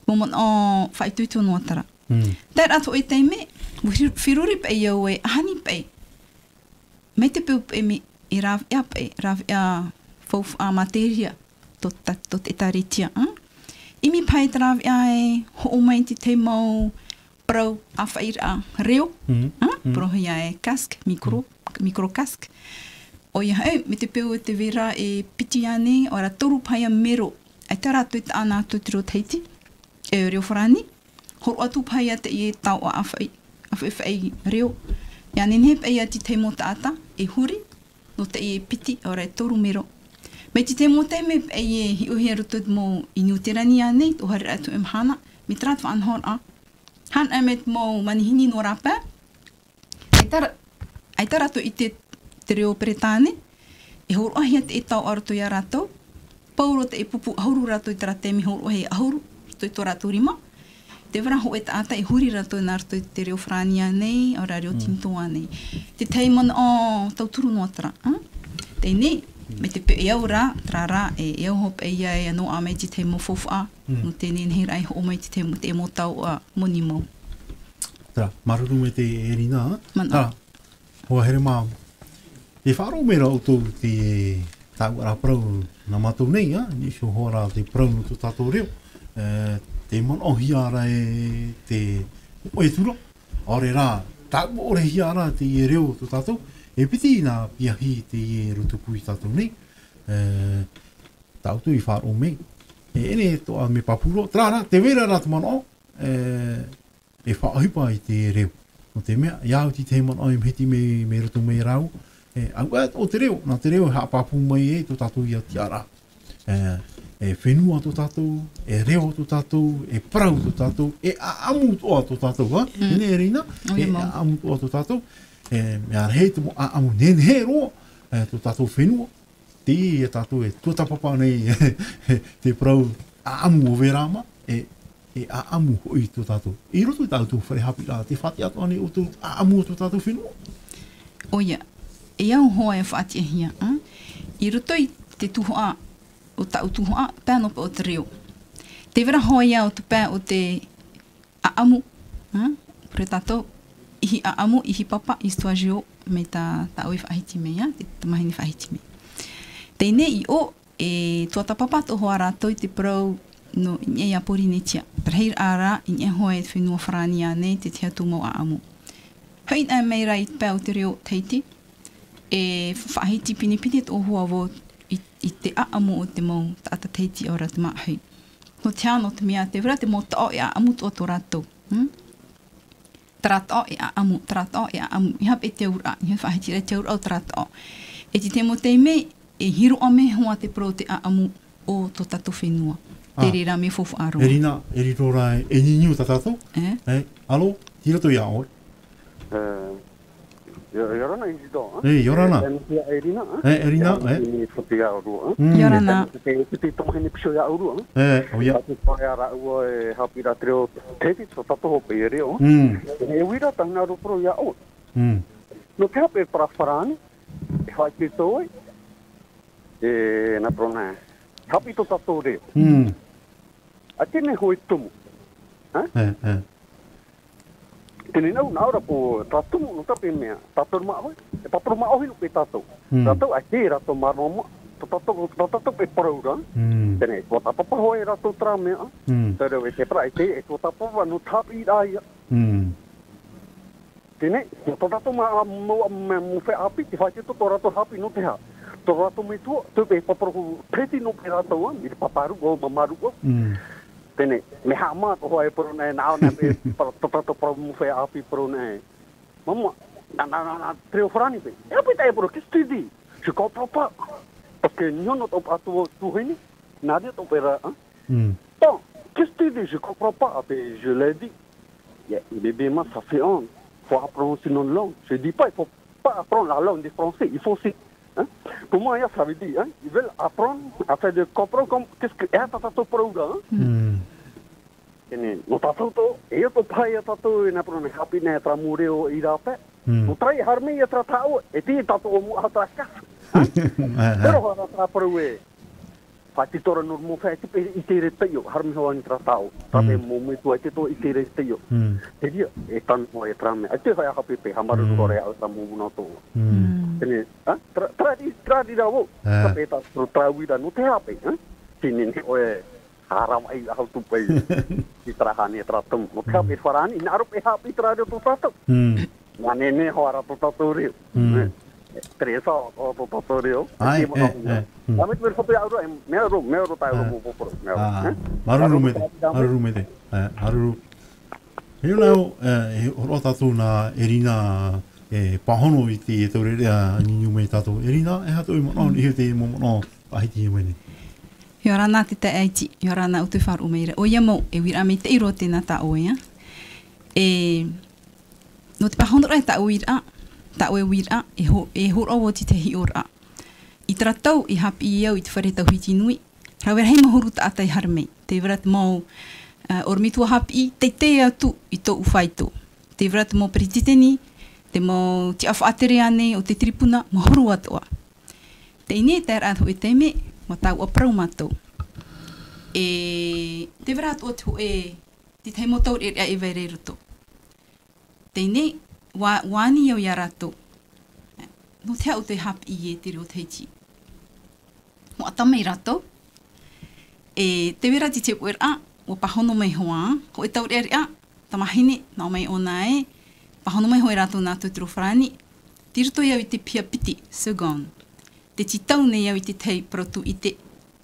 Mō mon o whai tuto no atara. Tai rātou e teime, whiruri pe iau e, ahani pe, me te piu pe mi, i raw ia pe, raw ia fof a materia, tot te taritia. Imi pai travi ai, ho mai te mau pro awhaira reo, pro hi ai kask, micro kask. O ia me te peo te vera e piti ane, ora toru pai a mero, ai te ratu te ana atu te roteiti, e reo wharani, horo atu pai a te i e tau a awhai reo. Ia nenhep e a ti te mo taata, e huri, no te i e piti, ora e toru mero. Me te mo te me e i e hi uhi arutu mo inu te rani ane, o hari atu e mhana, me trat wa anhor a. Han e met mo manihini no rapa, ai ta ratu i te reo peretane, e horo ahi te e tau arutu ia ratou, pauro te e pupu ahuru ratou i te rate mi horo ahi ahuru, ratou i tō ratou rima, te wera ho e taata e huri ratou nā ratou i te reo whrania nei, ora reo tintoa nei. Te teimon o tauturu no atara, te nei, me te pe e au rā, tra rā, e au hop e ia e anō a mei te teimo fofa, no te nenhera e ho mei te teimo te emo tau a moni mo. Tara, maruru me te erina, Tara, hoa here mā, e wharo mera o tō te tāu ara prau na matou nei, ni so hora te prau no tō tātou reo, te mon o hiara e te oe tura, ore rā, tāu ore hiara te i reo tō tātou, e piti nā piahi te i rutupu i tātou nei, tāu tu i wharo mei, e ene toa me papuro, trāra, te vera rā te mon o, e whaahipa i te reo. No te mea, iau ti te mon o i mheti me rutu mei rau, au o te reo, nā te reo haa papu mai e tō tātou i a tiara. E whenua tō tātou, e reo tō tātou, e parau tō tātou, e aamu toa tō tātou, nene e reina, e aamu toa tō tātou, mea rei te mo aamu nene he roa, tō tātou whenua, te i e tātou e tuatapapa nei, te parau aamu o verama, e aamu hoi tō tātou. I roto i tātou wharehapi rā, te whati ato ane o tō aamu o tō tātou whenua. Oia, e au hoa e whati ahia, i roto i te tuhoa, o tau tuhoa, pēno pa o te reo. Te vera hoi au te pē o te aamu, pre tātou, ihi aamu, ihi papa, i stua jio, me tā oe whahiti mea, te tamahini whahiti mea. Teine i o, e tuata papa to hoa rātou i te parau no i ea pori netia. Parheir ārā, i ea hoa e whenua wharani a nei, te tea tūmau aamu. Hain ai mei rai pē o te reo teiti, e whahiti pinipini to hoa wo i te aamu o te mau taata teiti ora te maahei. No te ano te mea, te vera te mo tao e aamu to tō rātou. Taratao e aamu, taratao e aamu. I hap e te ura, i hap whahiti rei te ura o taratao. E te mo te mei, e hiro ame hoa te pro te aamu o tō tato whenua. Te rira me fofu aroa. Erina, eri rōra e niniu ta tātou? Alo, tira tō ia oi. Yorana i si tō. Yorana. Erina. Erina, I whati a urua. Yorana. Te tomahini piso ia urua. O ia. Te whae ara ua e hapi ra te reo teti so tato hope i reo. E wira tanga rupuro ia oi. No te hape para wharani, e whae te tōi, e na prona, hapi to tato reo. A tene hoi tumu. Tene nau naura po tatumu no tape mea, tato ruma oi, e tato ruma ohi no pe tato. Tato a te rato maroma, tato pe paraura. Tene, tua tapapa hoi rato tra mea. Tere we te pra e te, e tua tapapa no tapi raia. Tene, tua tato mo fe api, te whaite to rato hapi no te ha. To rato me tua, tu pe paparu preti no pe rato wa, mi paparu o mamaru o. Tene, me hama to hoi por na nao na pe to pro mo fe api pro na. Mama, na treo frani pe. E pe tai por que studi. Je comprends pas. Parce que nous not op atu tu hini. Nada to pera. Bon, qu'est-ce que tu dis? Je comprends pas. Je l'ai dit. Bébé, moi, ça fait honte. Il faut apprendre une autre langue. Je dis pas, il faut pas apprendre la langue des Français. Il faut aussi. Pour moi, ça veut dire, ils veulent apprendre afin de comprendre qu'est-ce que est tato prouda. No tato to, e to pai tato na pro na happy na tra mureo irape. No trai harme e tra tao, e ti tato mo atra ka. Pero ha tra proe. Fati tora no mo fa ti i te re tayo, harme ho an tra tao. Tape mo me tu te to i te re tayo. Te dia e tan mo e tra me. Ate ha happy pe hamaru no re au mo no to. Tene, tra di da wo. Tape ta tra wi da no te hape, tinin oe haram ai hau tu pai i trahani tratum mo ka be farani na ro pe ha pi tra do tu tratum mane ne ho ara tu turi tresa o tu turi o amit ver foto auro me ro ta ro po por maru me de haru you know ro ta tu na erina pahono i te tore rea ni me tato erina e hato I mo I te mo no ai ti me ni He rana te te aiti, he rana o te wharu meira. O ia mo, e wira me te iro tēnā ta oia. No te pahono rai ta oira, ta oe wira, e hor owo ti te hi ora. I tratau I hapi I au I te whare tau hiti nui. Rau hei mahoru ta atai harmei. Te wira te mau ormitua hapi I te atu I tō uwhaito. Te wira te mau perititeni, te mau ti awha atere ane o te tripuna, mahoru atoa. Te ine te ara hoi te me, ma tau a prau mātou. Te wera atua tu te te mo tau e vere ruto. Teinei, wāni au ia rato. No te au te hapi I te reo teiti. Mo atamei rato. Te wera ti te wera, o pahono mai hoa, ho e tau rea, tamahine, nao mai ona pahono mai hoi rato nā tūturu wharani. Tiruto iau I te pia piti, Sugon. Te titau nei au I te tei protu I te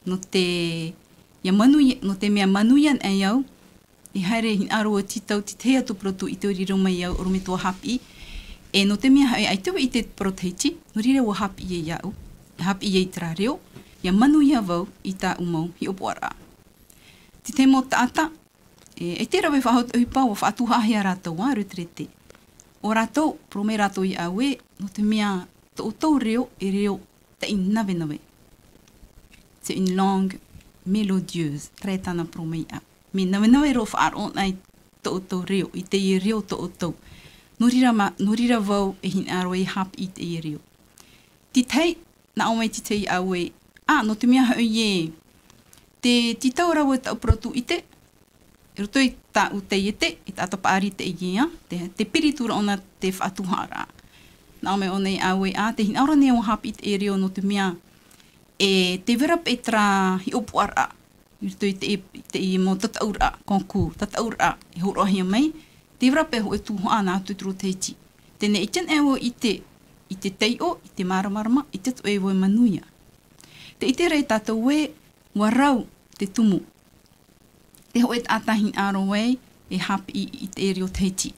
no te no te mea manuian ai au I haere hin aro o titau te te atu protu I te oriro mai au oromitua hapi no te mea hae ai tewa I te proteiti no rire o hapi I au hapi I tra reo ia manuia vau I tā umau hi opoara te te mo taata e te rawe whahot uhipa o whaatuhahia rātou a rutrete o rātou prome rātou I au no te mea tō tau reo e reo te in nawe. C'est une langue mélodieuse, très tana promei a. Me nawe ro whaar on ai tō reo, I te I reo tō. Nurira vau e hin aro e hap I te I reo. Ti tei, na o mai ti tei au no te mea hau te titau rau e tau protu I te, roto I tā u te ite, I tā tapaari te ia, te piritura ona te whaatuhara. Nā me o nei aue te hin aura nei o hapi I te reo no te mea te vera pe tra hi opuara te I mo tataura konku, tataura I horohia mai te vera pe ho e tuhoa nā tuturu teiti tene I ten ewo I te teio, I te maramarama I te to ewo e manuia te I te rei tātou warau te tumu te ho e tāta hin aro e hapi I te reo teiti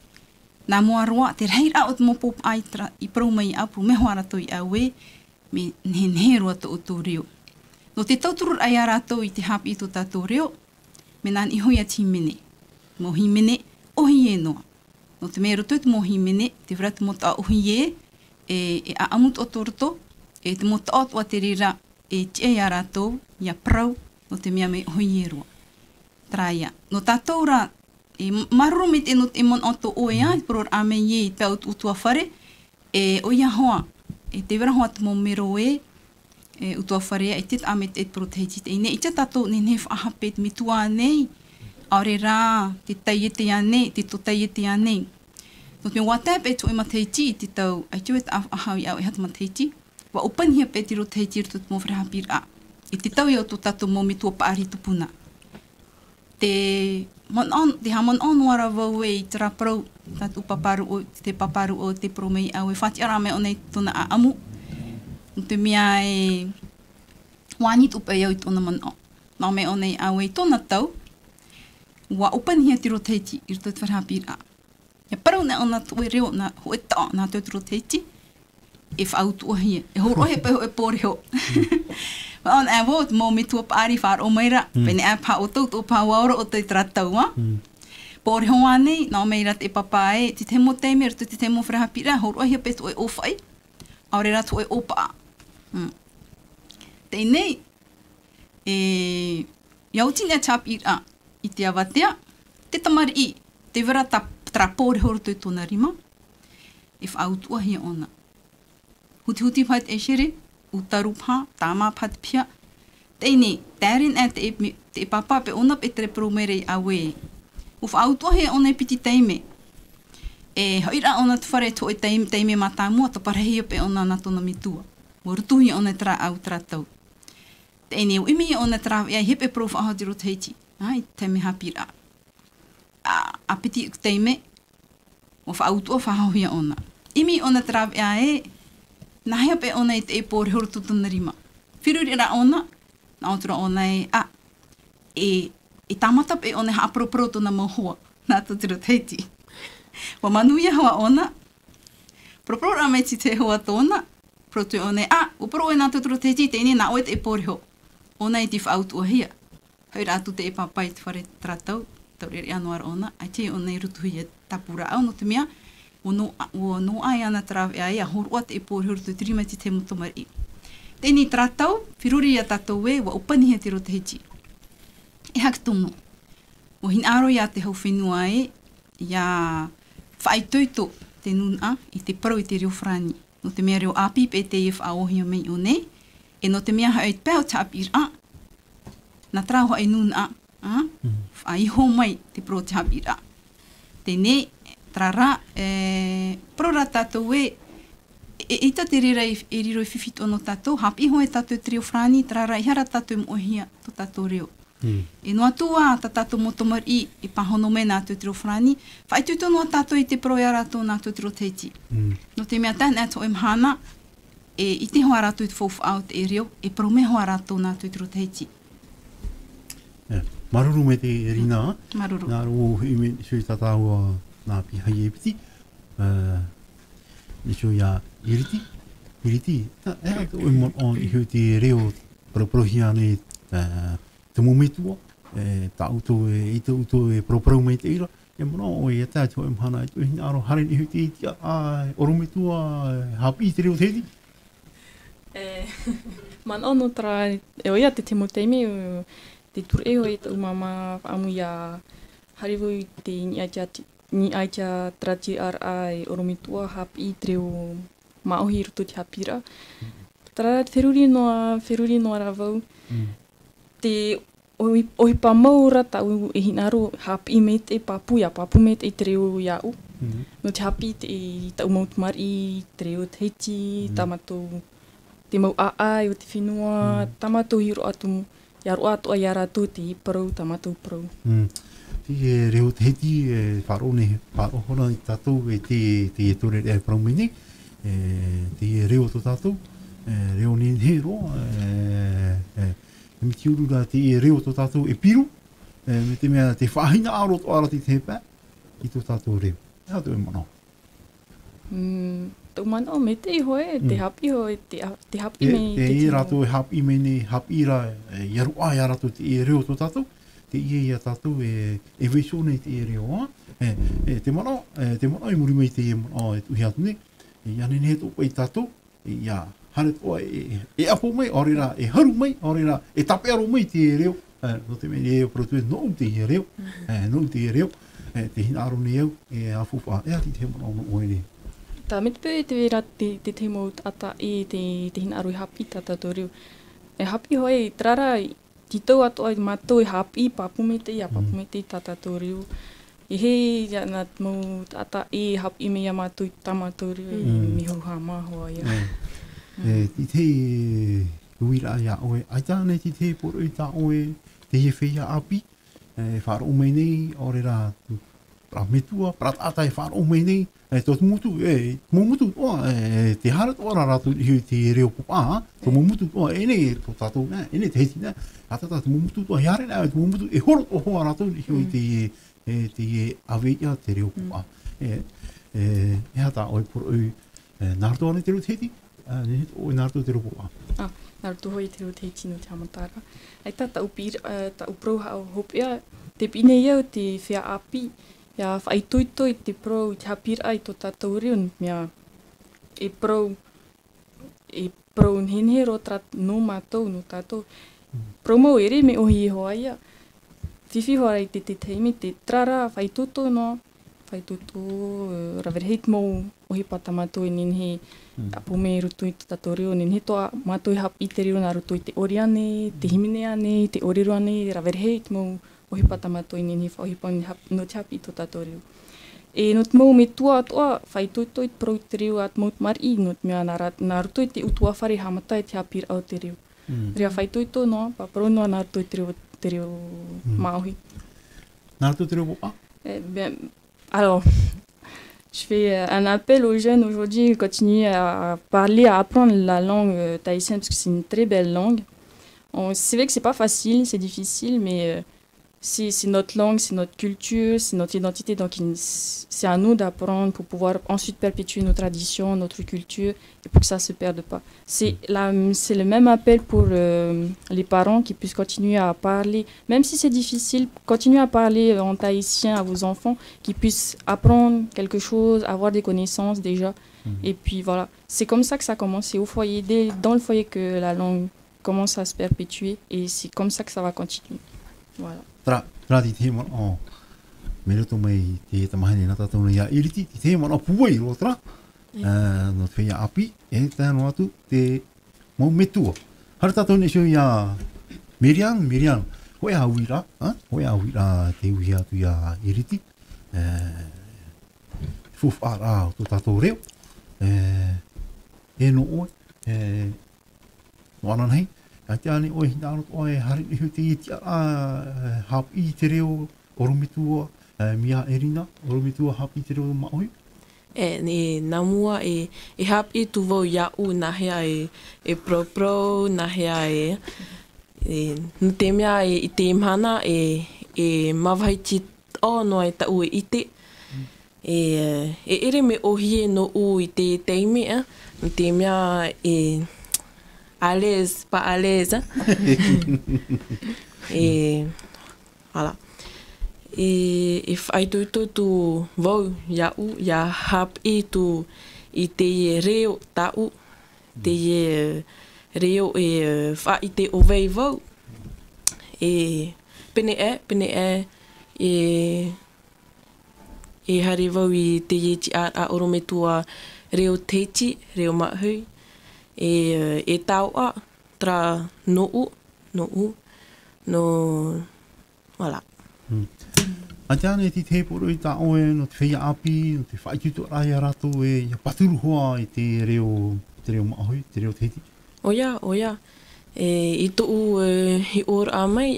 nā mua roa, te reira o te mopop ai I prau mai apu me hoa rato I au me nehe roa to o tō reo. No te tauturu ai a rato I te hapi I tō tātō reo, me nān I hoi a ti mene. Mo hi mene, ohi noa. No te mea roto te mo hi mene, te wera te mota ohi e a amut o tōroto, te mota o te rira tie a rato, I a prau, no te mea me ohi roa. Traia. No tātou ra, maruru me te no te mon oto oea, poror ame I te au utua whare, oia hoa, te vera hoa te mo mero utua whare, te ame te proteiti te ine, I te tato ne whahape te mitua nei, aore rā, te taiete ane, te to taiete ane. No te watape to ima teiti, te tau, ai tue te ahau I au e hata ma teiti, wa upania pe te ro teiti rito te mo whrehapir a. Te tau I o to tato mo mitua paari tupuna. Te hamon on wara vau I te raparau, tatu paparu o te promei au e whati ara me o nei tona a amu. No te mea wāni tupe iau I tona man o. Nā me o nei au e tona tau, wa upania te roteiti I rito te wharahapir a. Ia parau ne ona tue reo na hoe ta nā te roteiti, e whautu ohia. E horohe pe ho e pōreo. On e wo mo mitua paari whar o meira, pene e pa o tau pa waura o te tratau a. Pōre hoa nei, nā meira te papae, te te mo teime, te te mo whrehapira, horo ahia pe tu e ofai, aore ra tu e opa. Te nei, iautina tapira I te awatea, te tamari I, te vera tra pōre horo tui tōna rima, e whautu ahia ona. Huti whait e shere, utaru pā, tāma pat pia. Teine, tērin te papa pe ona pe tre promere I awe. Uf autohe ona piti teime. Hoira ona te whare to e teime mata mua, to parahia pe ona na tona mitua. Warutuhi ona tra au tratau. Te ene o imi o na trawe ia hepe pro wha ahau tiro teiti. I te me hapira. A piti teime, o wha autu o wha ahau hia ona. Imi o na trawe ia e, na hea pe ona i te e pōre horo tutuna rima. Whiruri ra ona, na otura ona e tamata pe ona ha apropro tona mohua, nā tutiro teiti. Wa manuia hawa ona, propro ra me te hoa tōna, protu ona upro e nā tutiro teiti, te ine nā oe te e pōre ho. Ona i te whaautu o hia. Hau rātu te e papai te whare tratau, taurere anuar ona, ai te ona i rutu hia tapura au, no te mea, o no ai ana trawe ai, a horua te e pōre huru tu tirima te mutomari. Tēnei tratau, whiruri ia tatou e, wa upani hea te rote hechi. E hakatono, o hin aro ia te hau whenua e, ia whaitoito te nuna i te parau i te reo whrani. No te mea reo api pe te e whaohia mei o nei, e no te mea hau e pēo tapir na trao ai nuna whaiho mai te pro tapir Tēnei, trara, prora tatou e, e te rira e riro i whiwhito no tatou, hapi ho e tatou trio whrani, trara i hara tatou mohia to tatou reo. E no atua ta tatou motomari i pahono me nā tau trio whrani, whaituto no tatou i te pro ia ratou nā tau trio teiti. No te mea tēn ato e mhana, i te hoa ratou i te whauwha au te e reo, e pro me hoa ratou nā tau trio teiti. Maruru me te rina, Maruru. nā ro i me sui tatau nā pihai e piti, ni sui a iriti, e ato e mon on i hui te reo proprohia ne te mometua, ta uto e te uto e propro me te ira, e mono o e tātou e mhana e tuhi aro haren i hui te itia, orometua hapi te reo tēti. Man ono tra, e oia te temo teime, te tur e hoi te umama amu ia harivu i te ni aitia trati ara e oromitua hapi i treo maohi ruto te hapira. Tra whiruri noa ravau, te ohipa maura tau e hinaro hapi me te papu me te treo iau. No te hapi te tau mautumari, treo te heiti, tamatou, te mau i o te whenua, tamatou hiro atu, iaro atu a iara atu te parau, tamatou parau. Te reo te heti e wharohona i tātou e te tore e parau mene, te reo to tātou, reo ni he roa, me ti urura te reo to tātou e piru, me te mea te whahina aro to ara te pā, i to tātou reo. Hea tu e mana. Tau mana me te hoe, te hapi hoe, te hapi me te e rato e hapi mene, hapi ira, iaru ai rato te reo to tātou, te ia tātou e weso nei te reo te mana i muri mei te mana e tuhi atu ne, e ane ne tō pai tātou, ia hare toa e apo mai, orera e haru mai, orera e tape aro mai te reo, no te mene e protu e nou te reo, te hina aro ne au, e afuwha, e ati te mana ono oere. Tā me te pē te wera te te mau ata e te hina aro i hapi tātou reo. E hapi hoi, trara ki tau ato ai mātou e hapi papu me te tātou reo. E he nā mau ata e hapi me ia mātou i tāmatou reo e miho ha māhoa ia. Ti te uira ia oe, ai tāne ti te poro i tā oe, te he whea api, whāro mei nei, orera prametua, pratata e whāro mei nei, tō tumutu, tumutu toa, te hara toa raratu i te reo popa, tō mumutu toa, ene tō tātou, ene te heti, atata tumutu toa, hiare nā, tumutu, e horo toa hoa ratu i te awea te reo popa. E hata oi poro ui, nārtoa ne te reo te heti, oi nārtoa te reo popa. Nārtoa hoi te reo te heti no te hamatara. Ai tata ta uproha au hopea, te pine iau te whea api, ia whaitoitoi te pro i te hapira i tō tātou reo, mea e pro nhenhe ro no mātou, no tātou. Pro mau ere me ohi e hoa ia. Whiwhi hoa i te teimi, te trara whaitoto no, whaitoto, rawere heit mau ohi pata mātou e nenhe apo me rutu i tō tātou reo, nenhe toa mātou i hapi te reo nā rutu i te ori ane, te himine ane, te orero ane, rawere heit mau ohi pata mātou i nenhe whaohipa no te hapi i tō tātou reo. E no te mau me tua atoa, whaitoto i te pro te reo at mau mari, no te mea nā rutu i te utua whare hamata i te hapira au te reo. Rea whai tuito noa, paparo noa nā tui te reo maohi. Nā tu te reo popa? Alors, je fais un appel aux jeunes aujourd'hui, ils continuent à parler, à apprendre la langue tahitienne, parce que c'est une très belle langue. C'est vrai que c'est pas facile, c'est difficile, mais c'est notre langue, c'est notre culture, c'est notre identité, donc c'est à nous d'apprendre pour pouvoir ensuite perpétuer nos traditions, notre culture, et pour que ça se perde pas. C'est le même appel pour les parents qui puissent continuer à parler, même si c'est difficile, continuer à parler en tahitien à vos enfants, qui puissent apprendre quelque chose, avoir des connaissances déjà, et puis voilà. C'est comme ça que ça commence, c'est au foyer, dans le foyer que la langue commence à se perpétuer, et c'est comme ça que ça va continuer. Voilà. Tra ti te mana o me roto mai te tamahine na tātou ia iriti ti te mana puai ro tra no te ia api e tano atu te mo metua har tātou ne sio ia Miriam hoi hawira te uhi atu ia iriti fuf ara to tātou reo e no oi wana nei Ate ane oi hinaro oi hari ihu te iti hap I te reo oromitua mia erina, oromitua hap I te reo maoi? Ne namua e hap I tu vau iau na hea e pro na hea no te mea I te imhana e mawhaiti o noa ta ue ite. E ere me ohie no u I te teime no te mea à l'aise, pas à l'aise. Et voilà. Et fai tu vau ya hap I tu I te reo tau te reo fa I te ovei vau e pene e hari vau I te yeti a orometua reo teiti reo mahui e tau tra no voilà. Ate ane ti te poro I ta oe no te whia api, no te whaituto rai a rato ia paturu hoa I te reo maahoi, te reo teiti. Oia. I tou hi or a mai,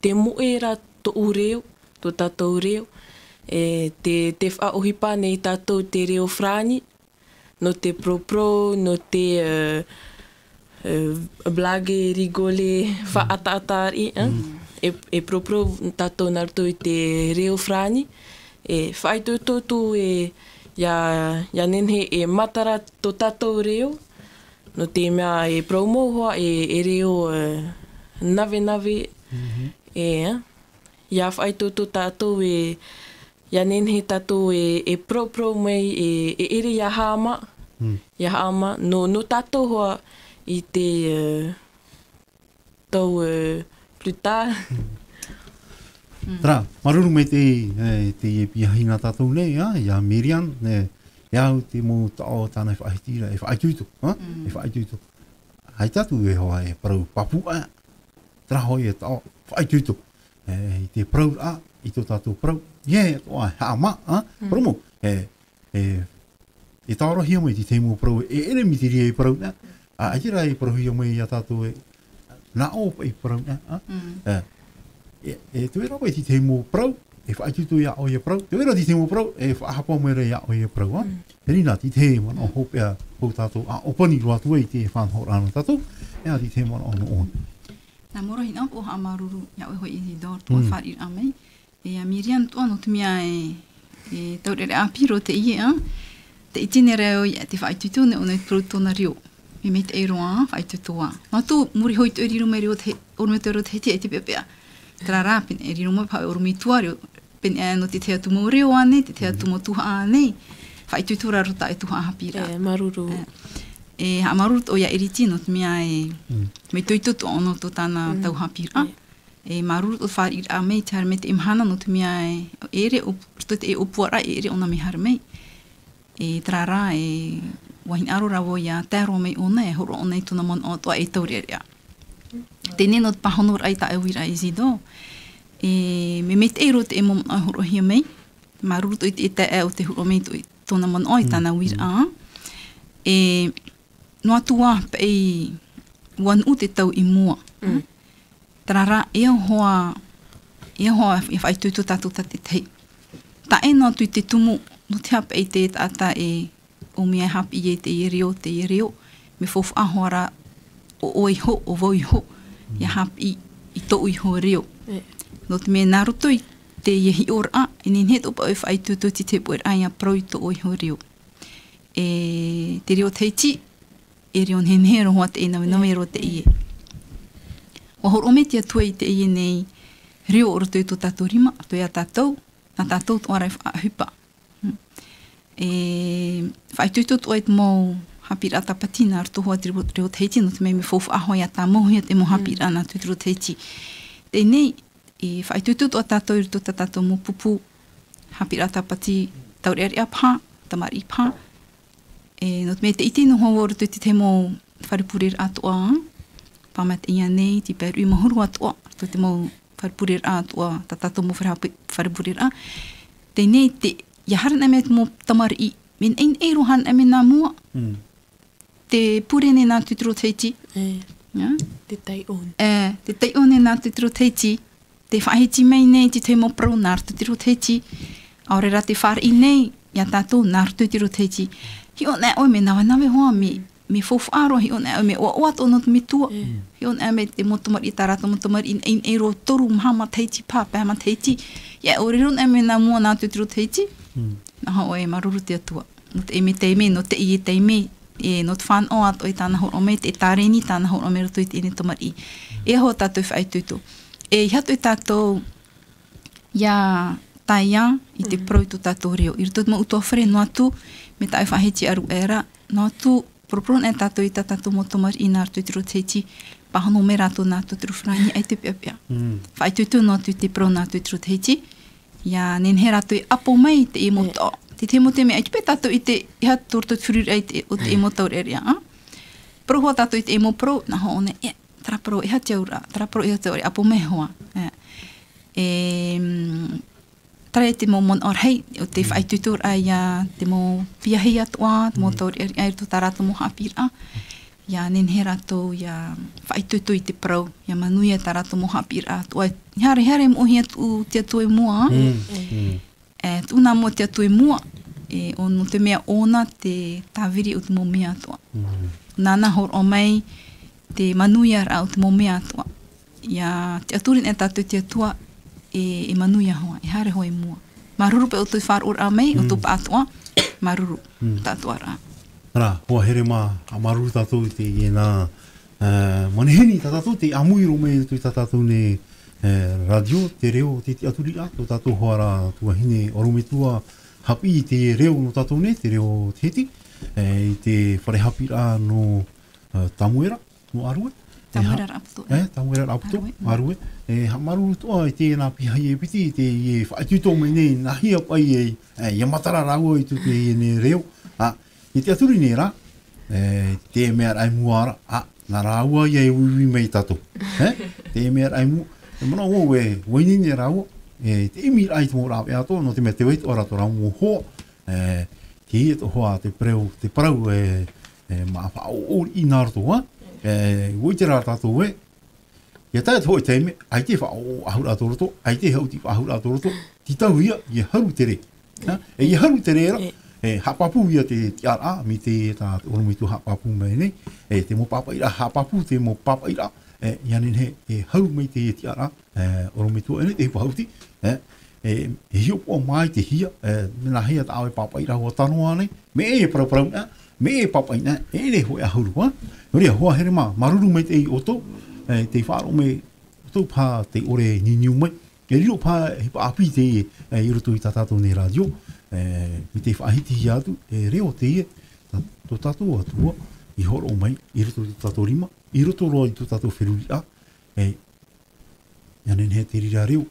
te moe ra tou reo, to tātou reo, te whaohipa nei tātou te reo frani, no te pro, no te blage, rigole, whaata-atari, e pro tātou naruto I te reo frani, e whaitutotu ia nenhe e matara to tātou reo, no te mea e promohoa e reo nave, ia whaitutu tātou ia nenhe tātou e pro mai e ere ia hama, no tātou hoa I te tau plus tard. Tra, maruru me te piahina tātou nei, ia Miriam, iau te mō tao tāna whaitira, e whaitutu, e whaitutu. Hai tatu e hoa e parau papu tra hoi e tao whaitutu. I te parau I tō tātou parau, toa hama, promo, e tārohia mai te tēmō parau, e ere mi te ria I parau, aira e parohia mai ia tātou na opa I parau, e te wera mai te tēmō parau, e whaitutu ia o ia parau, te wera te tēmō parau, e whahapa mai rea ia o ia parau, e rina te tēmā o hopea pou tātou, opani roa tua I te whanhorana tātou, ea te tēmā o no on. Nā morohi nā po hamaruru ia o hoi I dor tua wharir a mai, e a Miriam toa no te mea e taurere apiro te ie te itinere o ia te whaitutu ne o nei protona rio. Me mei te eiroa whaitutua. Nā tō muri hoi te riro mai rio te oromito rio te heti e te pepea. Tera rā pene e riro mai pao oromitua rio. Pene no te tea tumo reo ane, te tea tumo tuha ane. Whaitutu raro ta e tuha hapira. Maruru. E ha maruru o ia eriti no te mea mei toitutu ono to tāna tau hapira. E maruru o wharir a mei te harme te imhana no te mea ere e opuara ere ona me harmei. E tera rā wahin aro rawo ia tēro mei ona e horo ona I tuna mon o toa e taurerea. Tēne no te pahonor ai ta e wira I zido. E me te eiro te e momon o horo hia mei. Maruru to I te e o te horo mei to I tuna mon o I tāna wira. E noa tua pe wan u te tau I mua. Tarara e hoa e whai tuitu tatu ta te tei. Ta e no tui te tumu no te hapa e te tata e o mea hapi e te i reo me fofu ahora o oi ho o voi ho ia hapi I to ui ho reo. No te mea naruto I te iehi ora e nin het opa e whai tuitu ti te puer aia pro I to oi ho reo. E te reo teiti e reo nhenhero hoa te ina ro te ie. O horo me te atua I te ie nei reo ora tui to tatou rima, toi a tatou, na tatou to arai hupa. E whai tui to toi te mau hapira tapatina ar toho ati reo teiti, no te mei me fofu ahoi a tā mohi a te mo hapira na tui reo teiti. Te nei, e whai tui to a tatou I rito tatou mo pupu, hapira tapati tauri ari apha, tamari pha, e no te mei te iti no hoa ora tui te mo wharipurir atoa, pamat ia nei, ti peru I mahuru atoa, tui te mo wharipurir atoa, tatou mo wharipurir a. Te nei te, ia haran ame te mo tamari, min ein eiru han ame nā mua, te purene nā tuturo teiti. Te tai on. Te tai on nā tuturo teiti, te whahiti mei nei, te mo pro nā tuturo teiti, aurera te whari nei, ia tātou nā tuturo teiti. Hi o nā oi me nawe hoa me fofu aro, hi o nā oi me oat ono te mitua, hi o nā me te motomari, tā rata motomari, ein eiro toru mahama teiti pā, pēma teiti, ia orero nā me nā mua nā tuturo teiti, nā hoa oi maruru te atua. No te eme teime, no te ie teime, e no te whan o ato I tāna horo me, te tāreni tāna horo me roto I te ene tomari. E ho tātou whai tuitu. E hatu I tātou ia taia I te pro I tu tātou reo. I roto ma utoa whare no atu, me tai whaheti aru era, no atu, propron e tātou I tātou motomari I nā rto I te roteiti, pahano me rātou nā tūturu whrani ai te pia pia. Whai tuitu no atu I te pro nā tūturu roteiti, ia nenhe rātou I apo mai te e moto. Te mo te me ai pe tātou I te iha tūrtu whirir ai te o te emo taur area. Pro hoa tātou I te emo pro, na ho one, tara pro iha te aura, tara pro iha te aura, apo me hoa. Tara e te mo mon or hei, o te whai tutur ai te mo piahi atua, te mo taur area, ai to tarato mo hapira. Ia nenhe rātou, ia whai tutu I te pro, ia manuia tarato mo hapira. Hare mo hi atu te atu e mua. Tūnā mo te atu e mua, o no te mea ona te tāwiri o te mo mea atua. Nāna hor o mai te manuia ra o te mo mea atua. Ia te aturin e tātou te atua e manuia hoa, e hare hoa e mua. Maruru pe o tui whār ora mai, o tupa atua, maruru tātua rā. Rā, hoa here mā, a maruru tātou I te I nā maniheni tātou, te amuiro me tui tātou ne radio, te reo, te aturi a, tō tātou hoara tua hine orometua hapi I te reo no tātou ne, te reo teti, I te wharehapi rā no tamuera, no arue. Tamuera raputo. Tamuera raputo, arue. Ha maru toa I te nā pihai e piti, te I whaituto me nei, nā hia pai e matara rāua I tu te ne reo. I te aturi ne rā, te mea rai muara, nā rāua I e uiwi mei tātou. Te mea rai mua. E mana o e wainini rau, te imi rai te mō rāwe ato, no te mea te wait ora to rau mō hoa, ki e to hoa te parau maa wha o I nārato wa, woi te rā tātou e, ia tae toi teime, ai te wha o ahura ato roto, ai te hau ti wha ahura ato roto, ti tau ia, I haru tere. I haru tere era, hapapu ia te ara, mi te oromitu hapapu mai nei, te mō papaira, hapapu te mō papaira, ia nen he hau mai te e tiara, oromitua ene, te hipahauti, hio po mai te hia, mena hea ta awe papaira hoa tanoa nei, me e parau, me e papaina, ne hoi a haurua, rea hoa here mā, maruru mai te I oto, te whaaro me oto pā te ore niniu mai, e riro pā hipa api te I roto I tātou ne radio, mi te whaahiti hi atu, reo te ie, tō tātou atua, I horo mai, I roto I tātou rima, I roto roa I tō tātou wheruri a, ia nen he te rira reo,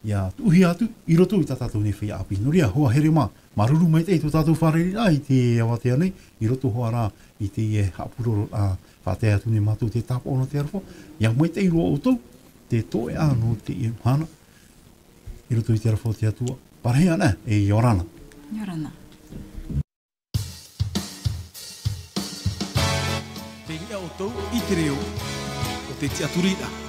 ia tuhi atu, I roto I tātou ne whea api. No rea, hoa here mā, maruru mai te I tō tātou whareri a I te awatea nei, I roto hoa rā I te hapuroro a whatea atu ne mātou te tāpa ona te arwha, ia mai te I roa o tau, te toe a no te I hana, I roto I te arwha te atua, parahea ne, e Yorana. Yorana. te ngia o tau i te reo o te tia turida.